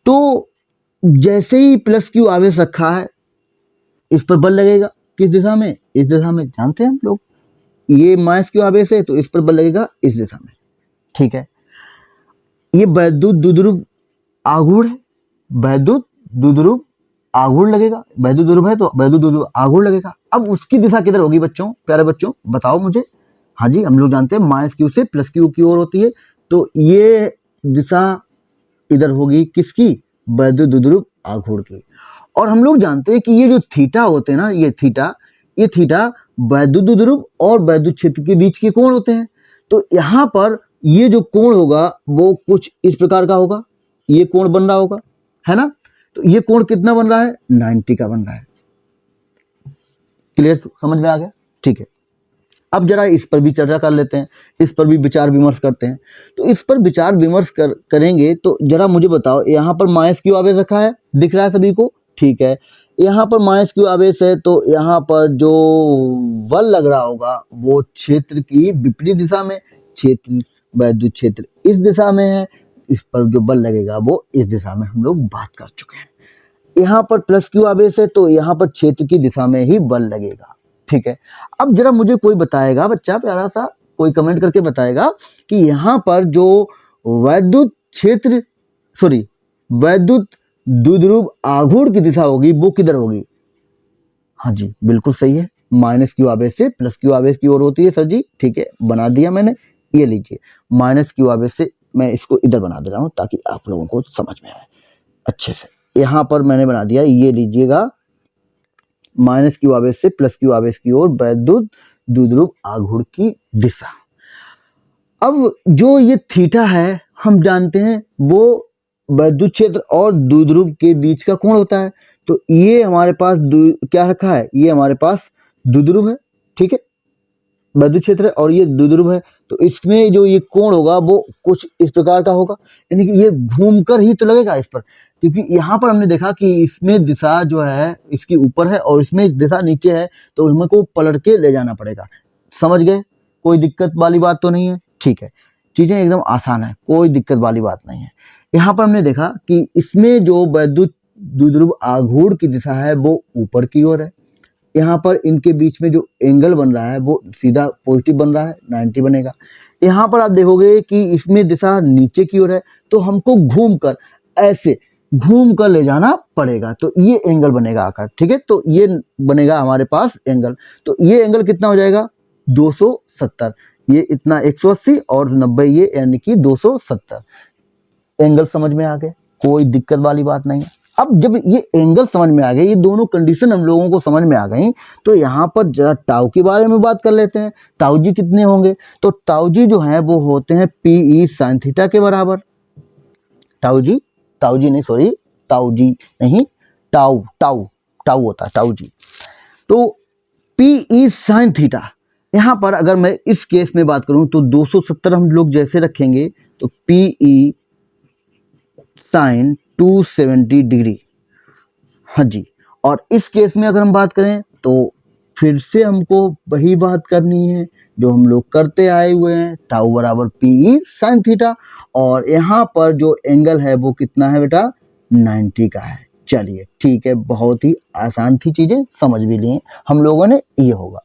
तो जैसे ही प्लस क्यू आवेश रखा है, इस पर बल लगेगा, किस दिशा में, इस दिशा में। जानते हैं हम लोग, ये माइनस क्यू आवेश है तो इस पर बल लगेगा इस दिशा में। ठीक है, ये वैद्युत द्विध्रुव आघूर्ण है, वैद्युत द्विध्रुव आघूर्ण लगेगा, वैद्युत द्विध्रुव है तो वैद्युत द्विध्रुव आघूर्ण लगेगा। अब उसकी दिशा किधर होगी बच्चों, प्यारे बच्चों बताओ मुझे। हाँ जी, हम लोग जानते हैं माइनस क्यू से प्लस क्यू की ओर होती है, तो ये दिशा इधर होगी किसकी, वैद्युत द्विध्रुव आघूर्ण की। और हम लोग जानते हैं कि ये जो थीटा होते हैं ना, ये थीटा वैद्युत द्विध्रुव और वैद्युत क्षेत्र के बीच के कोण होते हैं। तो यहाँ पर ये जो कोण होगा वो कुछ इस प्रकार का होगा, ये कोण बन रहा होगा, है ना। तो ये कोण कितना बन रहा है, 90 का बन रहा है। क्लियर, समझ में आ गया। ठीक है, अब जरा इस पर भी चर्चा कर लेते हैं, इस पर भी विचार विमर्श करते हैं। तो इस पर विचार विमर्श करेंगे तो जरा मुझे बताओ, यहाँ पर माइनस क्यू आवेश रखा है, दिख रहा है सभी को। ठीक है, यहाँ पर माइनस क्यू आवेश है, तो यहाँ पर जो बल लग रहा होगा वो क्षेत्र की विपरीत दिशा में, क्षेत्र वैद्युत क्षेत्र इस दिशा में है, इस पर जो बल लगेगा वो इस दिशा में, हम लोग बात कर चुके हैं। यहाँ पर प्लस क्यू आवेश है तो यहाँ पर क्षेत्र की दिशा में ही बल लगेगा। ठीक है, अब जरा मुझे कोई बताएगा, बच्चा प्यारा सा कोई कमेंट करके बताएगा कि यहाँ पर जो वैद्युत द्विध्रुव आघूर्ण की दिशा होगी वो किधर होगी। हाँ जी बिल्कुल सही है, माइनस क्यू आवेश से प्लस क्यू आवेश की ओर होती है सर जी, ठीक है बना दिया मैंने। ये लीजिए माइनस क्यू आवेश से, मैं इसको इधर बना दे रहा हूँ ताकि आप लोगों को समझ में आए अच्छे से। यहाँ पर मैंने बना दिया, ये लीजिएगा माइनस क्यू आवेश से प्लस क्यू आवेश की ओर वैद्युत द्विध्रुव आघूर्ण की दिशा। अब जो ये थीटा है हम जानते हैं वो वैद्युत क्षेत्र और द्विध्रुव के बीच का कोण होता है। तो ये हमारे पास क्या रखा है, ये हमारे पास द्विध्रुव है, ठीक है वैद्युत क्षेत्र है और ये द्विध्रुव है। तो इसमें जो ये कोण होगा वो कुछ इस प्रकार का होगा, यानी कि ये घूमकर ही तो लगेगा इस पर, क्योंकि यहाँ पर हमने देखा कि इसमें दिशा जो है इसकी ऊपर है और इसमें दिशा नीचे है, तो हमको पलट के ले जाना पड़ेगा। समझ गए, कोई दिक्कत वाली बात तो नहीं है, ठीक है चीजें एकदम आसान है, कोई दिक्कत वाली बात नहीं है। यहाँ पर हमने देखा कि इसमें जो वैद्युत द्विध्रुव आघूर्ण की दिशा है वो ऊपर की ओर है। यहाँ पर इनके बीच में जो एंगल बन रहा है वो सीधा पॉजिटिव बन रहा है, 90 बनेगा। यहाँ पर आप देखोगे कि इसमें दिशा नीचे की ओर है, तो हमको घूमकर ऐसे घूम कर ले जाना पड़ेगा, तो ये एंगल बनेगा आकर, ठीक है तो ये बनेगा हमारे पास एंगल। तो ये एंगल कितना हो जाएगा 270, ये इतना 180 और 90 ये यानी कि 270 एंगल समझ में आ गए, कोई दिक्कत वाली बात नहीं है। अब जब ये एंगल समझ में आ गए, ये दोनों कंडीशन हम लोगों को समझ में आ गई, तो यहाँ पर जरा टाउ के बारे में बात कर लेते हैं। टाउ जी कितने होंगे, तो टाउ जी जो है वो होते हैं पी साइन थीटा के बराबर। टाउ जी नहीं सॉरी टाउ जी नहीं, टाउ टाउ टाउ होता है टाउ जी। तो पी साइन थीटा, यहाँ पर अगर मैं इस केस में बात करूं तो 270 हम लोग जैसे रखेंगे तो पी साइन 270 डिग्री, हाँ जी। और इस केस में अगर हम बात करें तो फिर से हमको वही बात करनी है जो हम लोग करते आए हुए हैं, टाउ बराबर पी साइन थीटा, और यहाँ पर जो एंगल है वो कितना है बेटा 90 का है। चलिए ठीक है, बहुत ही आसान थी, चीजें समझ भी लिए हम लोगों ने, ये होगा।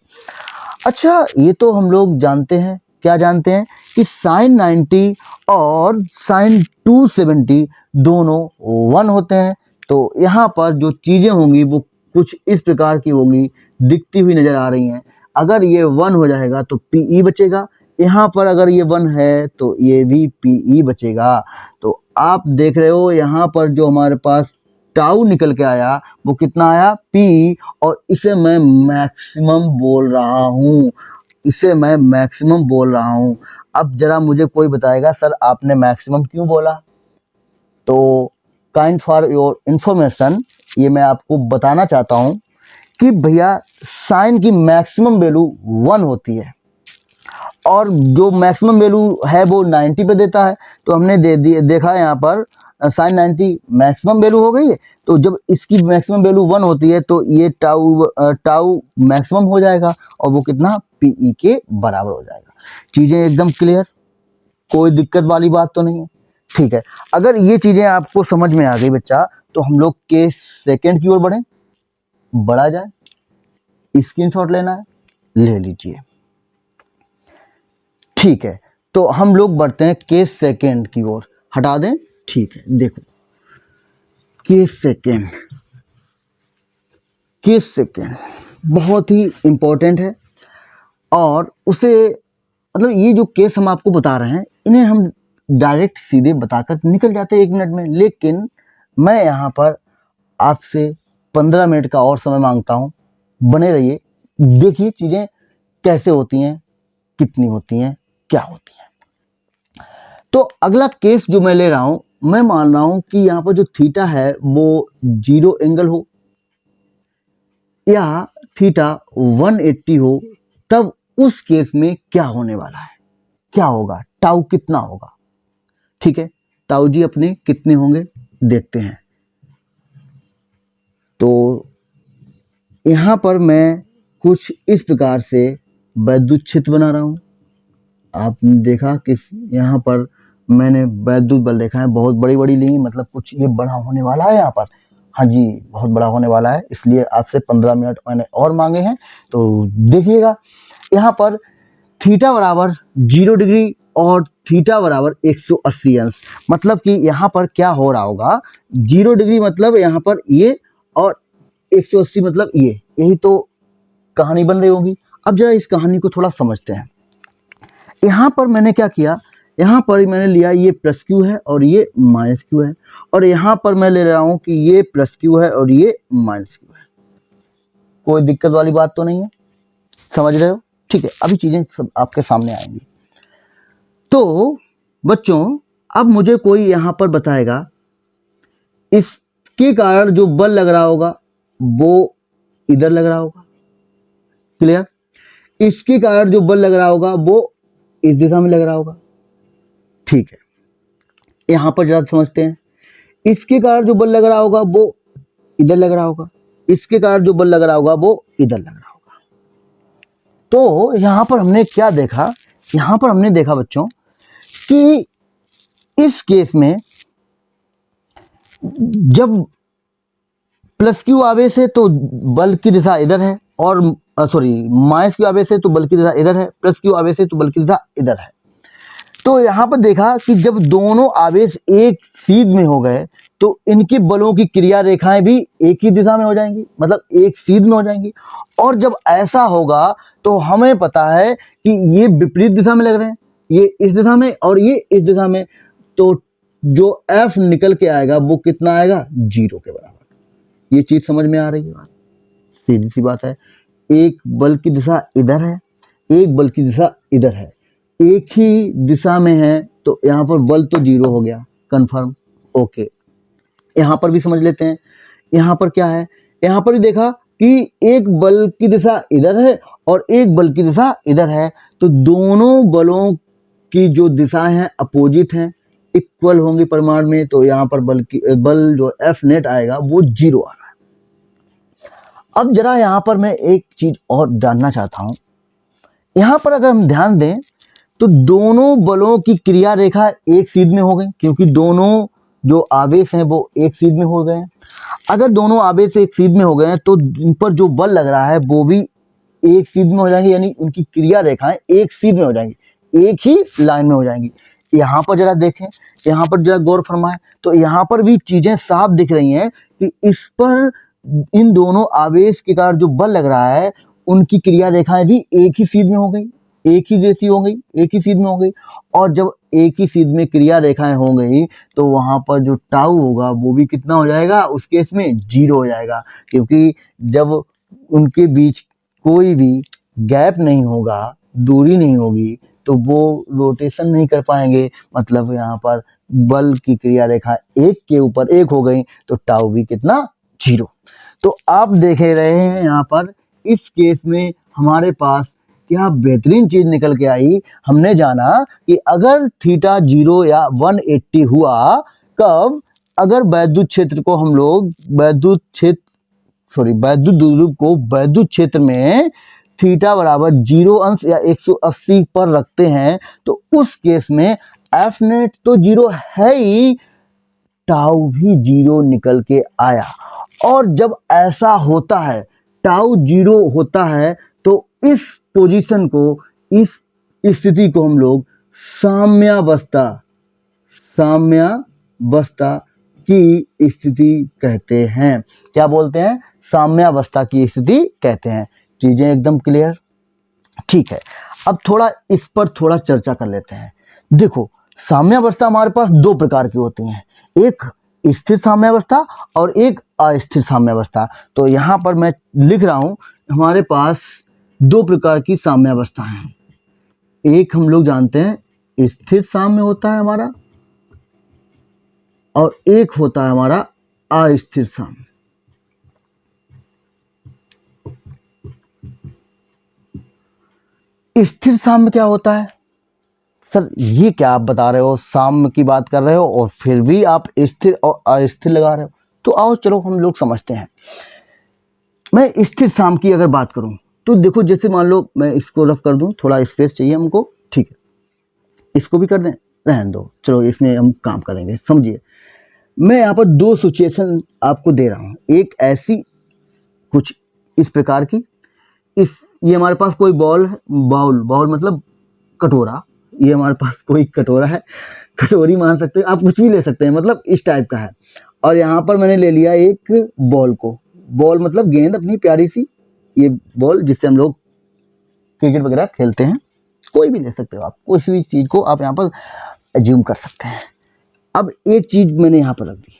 अच्छा ये तो हम लोग जानते हैं, क्या जानते हैं कि साइन 90 और साइन 270 दोनों 1 होते हैं। तो यहाँ पर जो चीजें होंगी वो कुछ इस प्रकार की होंगी, दिखती हुई नजर आ रही हैं। अगर ये 1 हो जाएगा तो पीई बचेगा, यहाँ पर अगर ये 1 है तो ये भी पीई बचेगा। तो आप देख रहे हो यहाँ पर जो हमारे पास टाउ निकल के आया वो कितना आया पी, और इसे मैं मैक्सिमम बोल रहा हूँ, इसे मैं मैक्सिमम बोल रहा हूँ। अब जरा मुझे कोई बताएगा सर आपने मैक्सिमम क्यों बोला, तो काइंड फॉर योर इंफॉर्मेशन ये मैं आपको बताना चाहता हूँ कि भैया साइन की मैक्सिमम वैल्यू 1 होती है और जो मैक्सिमम वैल्यू है वो 90 पे देता है। तो हमने देखा यहाँ पर साइन 90 मैक्सिमम वैल्यू हो गई है, तो जब इसकी मैक्सिमम वैल्यू 1 होती है तो ये टाउ मैक्सिमम हो जाएगा और वो कितना पीई के बराबर हो जाएगा। चीज़ें एकदम क्लियर, कोई दिक्कत वाली बात तो नहीं है, ठीक है। अगर ये चीज़ें आपको समझ में आ गई बच्चा, तो हम लोग केस सेकेंड की ओर बढ़ें, बढ़ा जाए, स्क्रीनशॉट लेना है ले लीजिए, ठीक है। तो हम लोग बढ़ते हैं केस सेकेंड की ओर, हटा दें, ठीक है। देखो केस सेकेंड बहुत ही इंपॉर्टेंट है, और उसे मतलब ये जो केस हम आपको बता रहे हैं इन्हें हम डायरेक्ट सीधे बताकर निकल जाते हैं 1 मिनट में, लेकिन मैं यहाँ पर आपसे 15 मिनट का और समय मांगता हूँ। बने रहिए, देखिए चीज़ें कैसे होती हैं, कितनी होती हैं, क्या होती हैं। तो अगला केस जो मैं ले रहा हूँ, मैं मान रहा हूँ कि यहाँ पर जो थीटा है वो 0 एंगल हो या थीटा 180 हो, तब उस केस में क्या होने वाला है, क्या होगा, टाउ कितना होगा, ठीक है। टाउ जी अपने कितने होंगे देखते हैं। तो यहाँ पर मैं कुछ इस प्रकार से वैद्युत क्षेत्र बना रहा हूँ। आपने देखा कि यहाँ पर मैंने वैद्युत बल देखा है, बहुत बड़ी बड़ी ली, मतलब कुछ ये बड़ा होने वाला है यहाँ पर, हाँ जी बहुत बड़ा होने वाला है, इसलिए आपसे 15 मिनट मैंने और मांगे हैं। तो देखिएगा यहाँ पर थीटा बराबर 0 डिग्री और थीटा बराबर 180 अंश, मतलब कि यहाँ पर क्या हो रहा होगा 0 डिग्री मतलब यहाँ पर ये, और 180 मतलब ये, यही तो कहानी बन रही होगी। अब जरा इस कहानी को थोड़ा समझते हैं। यहाँ पर मैंने क्या किया, यहाँ पर मैंने लिया ये प्लस क्यू है और ये माइनस क्यू है, और यहाँ पर मैं ले रहा हूँ कि ये प्लस क्यू है और ये माइनस क्यू है। कोई दिक्कत वाली बात तो नहीं है, समझ रहे हो? ठीक है, अभी चीजें सब आपके सामने आएंगी। तो बच्चों अब मुझे कोई यहाँ पर बताएगा इसके कारण जो बल लग रहा होगा वो इधर लग रहा होगा, क्लियर? इसके कारण जो बल लग रहा होगा वो इस दिशा में लग रहा होगा, ठीक है। यहां पर जरा समझते हैं, इसके कारण जो बल लग रहा होगा वो इधर लग रहा होगा, इसके कारण जो बल लग रहा होगा वो इधर लग रहा होगा। तो यहां पर हमने क्या देखा, यहां पर हमने देखा बच्चों कि इस केस में जब प्लस क्यू आवेश है तो बल की दिशा इधर है, और माइनस क्यू आवेश है तो बल की दिशा इधर है, प्लस क्यू आवेश है तो बल की दिशा इधर है। तो यहाँ पर देखा कि जब दोनों आवेश एक सीध में हो गए तो इनकी बलों की क्रिया रेखाएं भी एक ही दिशा में हो जाएंगी, मतलब एक सीध में हो जाएंगी। और जब ऐसा होगा तो हमें पता है कि ये विपरीत दिशा में लग रहे हैं, ये इस दिशा में और ये इस दिशा में, तो जो F निकल के आएगा वो कितना आएगा, 0 के बराबर। ये चीज समझ में आ रही है बात? सीधी सी बात है, एक बल की दिशा इधर है, एक बल की दिशा इधर है, एक ही दिशा में है, तो यहाँ पर बल तो 0 हो गया, कंफर्म, ओके। यहाँ पर भी समझ लेते हैं, यहाँ पर क्या है, यहाँ पर भी देखा कि एक बल की दिशा इधर है और एक बल की दिशा इधर है, तो दोनों बलों की जो दिशाएं हैं अपोजिट हैं, इक्वल होंगी परिमाण में, तो यहाँ पर बल जो F नेट आएगा वो 0 आ रहा है। अब जरा यहाँ पर मैं एक चीज और जानना चाहता हूं, यहाँ पर अगर हम ध्यान दें तो दोनों बलों की क्रिया रेखा एक सीध में हो गई, क्योंकि दोनों जो आवेश हैं वो एक सीध में हो गए हैं। अगर दोनों आवेश एक सीध में हो गए हैं तो इन पर जो बल लग रहा है वो भी एक सीध में हो जाएंगे, यानी उनकी क्रिया रेखाएं एक सीध में हो जाएंगी, एक ही लाइन में हो जाएंगी। यहाँ पर जरा देखें, यहाँ पर जरा गौर फरमाएं, तो यहाँ पर भी चीजें साफ दिख रही हैं कि इस पर इन दोनों आवेश के कारण जो बल लग रहा है उनकी क्रिया रेखाएं भी एक ही सीध में हो गई, एक ही जैसी हो गई, एक ही सीध में हो गई। और जब एक ही सीध में क्रिया रेखाएं हो गई तो वहां पर जो टाउ होगा वो भी कितना हो जाएगा, उस केस में 0 हो जाएगा, क्योंकि जब उनके बीच कोई भी गैप नहीं होगा, दूरी नहीं होगी, तो वो रोटेशन नहीं कर पाएंगे, मतलब यहाँ पर बल की क्रिया रेखा एक के ऊपर एक हो गई, तो टाउ भी कितना, 0। तो आप देख रहे हैं यहाँ पर इस केस में हमारे पास क्या बेहतरीन चीज निकल के आई। हमने जाना कि अगर थीटा 0 या 180 हुआ, कब, अगर वैद्युत क्षेत्र को हम लोग वैद्युत द्विध्रुव को वैद्युत क्षेत्र में थीटा बराबर 0 अंश या 180 पर रखते हैं, तो उस केस में F नेट तो 0 है ही, टाउ भी 0 निकल के आया। और जब ऐसा होता है, टाउ 0 होता है, तो इस पोजीशन को, इस स्थिति को हम लोग साम्यावस्था की स्थिति कहते हैं। क्या बोलते हैं, साम्यावस्था की स्थिति कहते हैं। चीजें एकदम क्लियर, ठीक है। अब थोड़ा इस पर थोड़ा चर्चा कर लेते हैं। देखो, साम्यावस्था हमारे पास 2 प्रकार की होती हैं, एक स्थिर साम्यावस्था और एक अस्थिर साम्यावस्था। तो यहाँ पर मैं लिख रहा हूं, हमारे पास 2 प्रकार की साम्यावस्था है। एक हम लोग जानते हैं स्थिर साम्य होता है हमारा, और एक होता है हमारा अस्थिर साम्य। स्थिर साम्य क्या होता है? सर ये क्या आप बता रहे हो, साम्य की बात कर रहे हो और फिर भी आप स्थिर और अस्थिर लगा रहे हो। तो आओ चलो हम लोग समझते हैं। मैं स्थिर साम्य की अगर बात करूं तो देखो, जैसे मान लो मैं इसको रफ कर दूं, थोड़ा स्पेस चाहिए हमको, ठीक है, इसको भी कर दें, रहने दो, चलो इसमें हम काम करेंगे। समझिए, मैं यहाँ पर 2 सिचुएशन आपको दे रहा हूँ। एक ऐसी कुछ इस प्रकार की, ये हमारे पास कोई बॉल है, बाउल मतलब कटोरा, ये हमारे पास कोई कटोरा है, कटोरी मान सकते हैं आप, कुछ भी ले सकते हैं, मतलब इस टाइप का है। और यहाँ पर मैंने ले लिया एक बॉल को, बॉल मतलब गेंद अपनी प्यारी सी, ये बॉल जिससे हम लोग क्रिकेट वगैरह खेलते हैं, कोई भी ले सकते हो आप, किसी भी चीज़ को आप यहाँ पर एज्यूम कर सकते हैं। अब एक चीज़ मैंने यहाँ पर रख दी,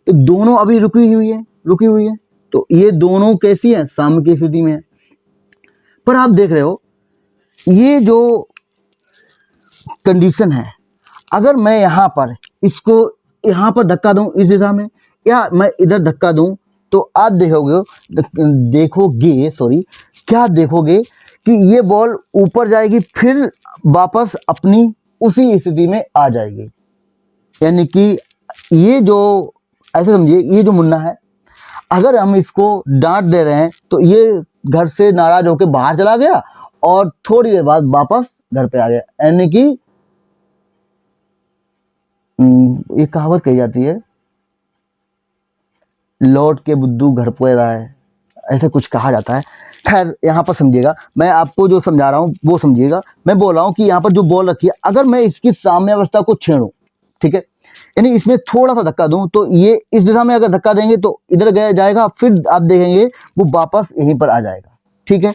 तो दोनों अभी रुकी हुई है, तो ये दोनों कैसी है, साम्य की स्थिति में है। पर आप देख रहे हो ये जो कंडीशन है, अगर मैं यहाँ पर इसको यहाँ पर धक्का दूं इस दिशा में, या मैं इधर धक्का दूं, तो आप क्या देखोगे कि ये बॉल ऊपर जाएगी, फिर वापस अपनी उसी स्थिति में आ जाएगी। यानी कि ये जो, ऐसे समझिए, ये जो मुन्ना है, अगर हम इसको डांट दे रहे हैं तो ये घर से नाराज होकर बाहर चला गया और थोड़ी देर बाद वापस घर पे आ गया। यानी कि ये कहावत कही जाती है, लौट के बुद्धू घर पे रहा है, ऐसा कुछ कहा जाता है। खैर यहाँ पर समझिएगा, मैं आपको जो समझा रहा हूँ वो समझिएगा। मैं बोल रहा हूँ कि यहाँ पर जो बॉल रखी है, अगर मैं इसकी साम्यावस्था को छेड़ूं, ठीक है, यानी इसमें थोड़ा सा धक्का दूं, तो ये इस दिशा में अगर धक्का देंगे तो इधर गया जाएगा, फिर आप देखेंगे वो वापस यहीं पर आ जाएगा, ठीक है।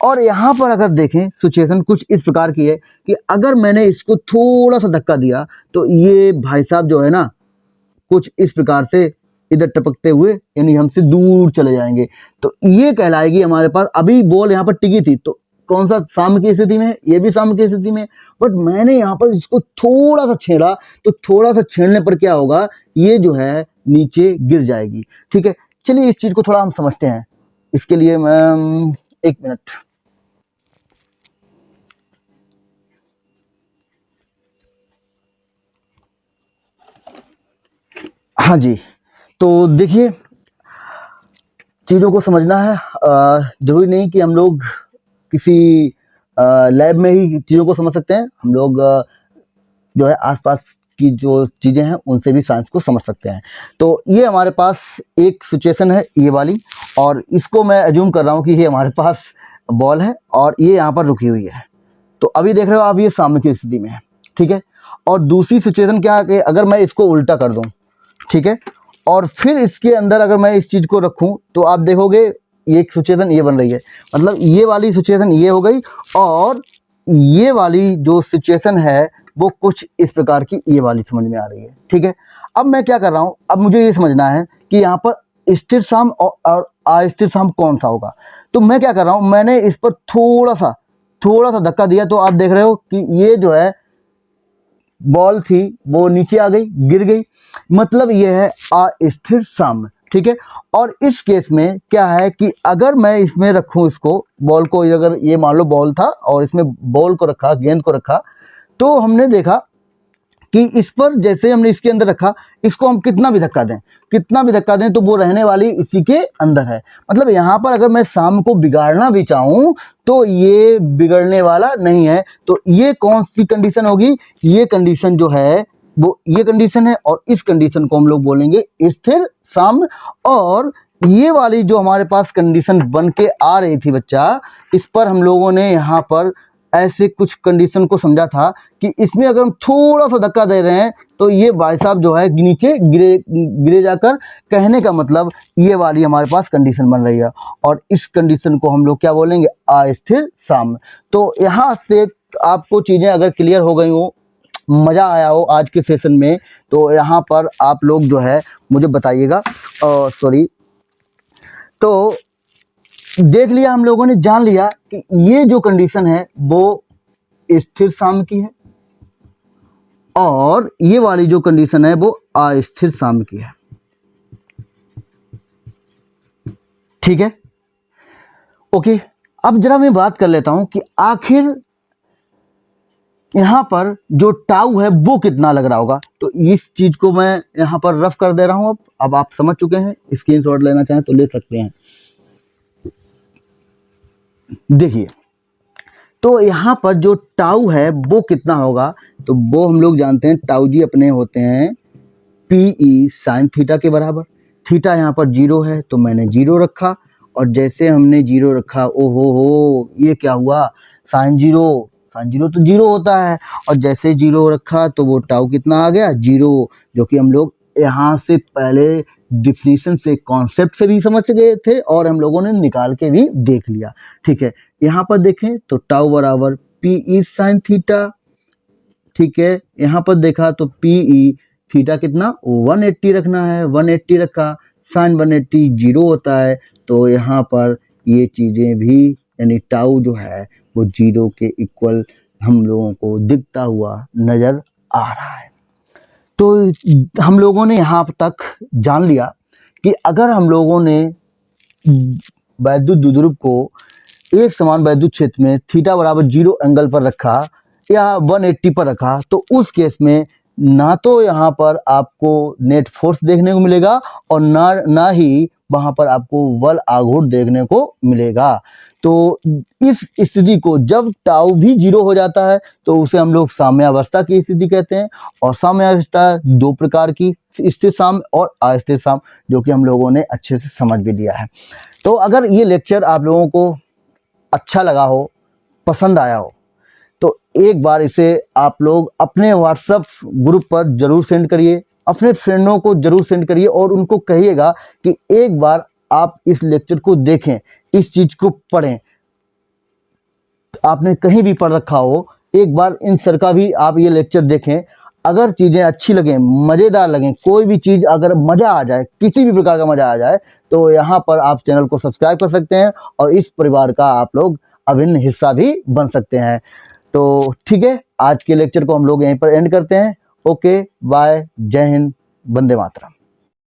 और यहाँ पर अगर देखें, सिचुएशन कुछ इस प्रकार की है कि अगर मैंने इसको थोड़ा सा धक्का दिया तो ये भाई साहब जो है ना, कुछ इस प्रकार से इधर टपकते हुए यानी हमसे दूर चले जाएंगे। तो ये कहलाएगी हमारे पास, अभी बॉल यहाँ पर टिकी थी, तो कौन सा, साम्य की स्थिति में है, ये भी साम्य की स्थिति में है। बट मैंने यहाँ पर इसको थोड़ा सा छेड़ा, तो थोड़ा सा छेड़ने पर क्या होगा, ये जो है नीचे गिर जाएगी, ठीक है। चलिए इस चीज को थोड़ा हम समझते हैं। इसके लिए मैं 1 मिनट, हाँ जी, तो देखिए चीज़ों को समझना है। जरूरी नहीं कि हम लोग किसी लैब में ही चीज़ों को समझ सकते हैं, हम लोग जो है आसपास की जो चीज़ें हैं उनसे भी साइंस को समझ सकते हैं। तो ये हमारे पास एक सिचुएशन है ये वाली, और इसको मैं एज्यूम कर रहा हूँ कि ये हमारे पास बॉल है और ये यहाँ पर रुकी हुई है। तो अभी देख रहे हो आप, ये साम्य की स्थिति में है, ठीक है। और दूसरी सिचुएशन क्या है कि अगर मैं इसको उल्टा कर दूं, ठीक है, और फिर इसके अंदर अगर मैं इस चीज़ को रखूं, तो आप देखोगे ये एक सिचुएशन ये बन रही है, मतलब ये वाली सिचुएशन ये हो गई, और ये वाली जो सिचुएशन है वो कुछ इस प्रकार की ये वाली समझ में आ रही है, ठीक है। अब मैं क्या कर रहा हूँ, अब मुझे ये समझना है कि यहाँ पर स्थिर साम और अस्थिर साम कौन सा होगा। तो मैं क्या कर रहा हूँ, मैंने इस पर थोड़ा सा धक्का दिया, तो आप देख रहे हो कि ये जो है बॉल थी वो नीचे आ गई, गिर गई, मतलब ये है अस्थिर साम्य, ठीक है। और इस केस में क्या है कि अगर मैं इसमें रखूं इसको, बॉल को, अगर ये मान लो बॉल था और इसमें बॉल को रखा, गेंद को रखा, तो हमने देखा कि इस पर जैसे हमने इसके अंदर रखा, इसको हम कितना भी धक्का दें तो वो रहने वाली इसी के अंदर है। मतलब यहाँ पर अगर मैं साम्य को बिगाड़ना भी चाहूँ तो ये बिगड़ने वाला नहीं है। तो ये कौन सी कंडीशन होगी, ये कंडीशन जो है वो ये कंडीशन है, और इस कंडीशन को हम लोग बोलेंगे स्थिर साम्य। और ये वाली जो हमारे पास कंडीशन बन के आ रही थी बच्चा, इस पर हम लोगों ने यहाँ पर ऐसे कुछ कंडीशन को समझा था कि इसमें अगर हम थोड़ा सा धक्का दे रहे हैं तो ये भाई साहब जो है नीचे गिरे जाकर, कहने का मतलब ये वाली हमारे पास कंडीशन बन रही है, और इस कंडीशन को हम लोग क्या बोलेंगे, अस्थिर साम्य। तो यहाँ से आपको चीज़ें अगर क्लियर हो गई हो, मज़ा आया हो आज के सेशन में, तो यहाँ पर आप लोग जो है मुझे बताइएगा। तो देख लिया हम लोगों ने, जान लिया कि ये जो कंडीशन है वो स्थिर साम्य की है, और ये वाली जो कंडीशन है वो अस्थिर साम्य की है, ठीक है। ओके, अब जरा मैं बात कर लेता हूं कि आखिर यहां पर जो टाउ है वो कितना लग रहा होगा। तो इस चीज को मैं यहां पर रफ कर दे रहा हूं। अब आप समझ चुके हैं, स्क्रीनशॉट लेना चाहें तो ले सकते हैं। देखिए, तो यहाँ पर जो टाउ है वो कितना होगा, तो वो हम लोग जानते हैं, टाउ जी अपने होते हैं पीई साइन थीटा के बराबर। थीटा यहाँ पर 0 है तो मैंने 0 रखा, और जैसे हमने 0 रखा, ओहो ये क्या हुआ, साइन 0 तो 0 होता है, और जैसे 0 रखा तो वो टाउ कितना आ गया, 0, जो कि हम लोग यहाँ से पहले डिफिनीशन से, कॉन्सेप्ट से भी समझ गए थे और हम लोगों ने निकाल के भी देख लिया। ठीक है, यहाँ पर देखें तो टाउ बराबर पी ई साइन थीटा। ठीक है, यहाँ पर देखा तो पी ई थीटा कितना 180 रखना है, 180 रखा, साइन 180 जीरो होता है, तो यहाँ पर ये चीज़ें भी यानी टाउ जो है वो जीरो के इक्वल हम लोगों को दिखता हुआ नज़र आ रहा है। तो हम लोगों ने यहाँ तक जान लिया कि अगर हम लोगों ने वैद्युत द्विध्रुव को एक समान वैद्युत क्षेत्र में थीटा बराबर 0 एंगल पर रखा या 180 पर रखा, तो उस केस में ना तो यहाँ पर आपको नेट फोर्स देखने को मिलेगा और ना ही वहाँ पर आपको बल आघूर्ण देखने को मिलेगा। तो इस स्थिति को जब टाउ भी 0 हो जाता है तो उसे हम लोग साम्यावस्था की स्थिति कहते हैं। और साम्यावस्था दो प्रकार की, स्थिर साम्य और अस्थिर साम्य, जो कि हम लोगों ने अच्छे से समझ भी लिया है। तो अगर ये लेक्चर आप लोगों को अच्छा लगा हो, पसंद आया हो, तो एक बार इसे आप लोग अपने व्हाट्सएप ग्रुप पर जरूर सेंड करिए, अपने फ्रेंडों को जरूर सेंड करिए और उनको कहिएगा कि एक बार आप इस लेक्चर को देखें, इस चीज को पढ़ें। आपने कहीं भी पढ़ रखा हो, एक बार इन सर का भी आप ये लेक्चर देखें। अगर चीज़ें अच्छी लगें, मज़ेदार लगें, कोई भी चीज़ अगर मज़ा आ जाए, किसी भी प्रकार का मज़ा आ जाए, तो यहाँ पर आप चैनल को सब्सक्राइब कर सकते हैं और इस परिवार का आप लोग अभिन्न हिस्सा भी बन सकते हैं। तो ठीक है, आज के लेक्चर को हम लोग यहीं पर एंड करते हैं। ओके, बाय, जय हिंद, वंदे मातरम।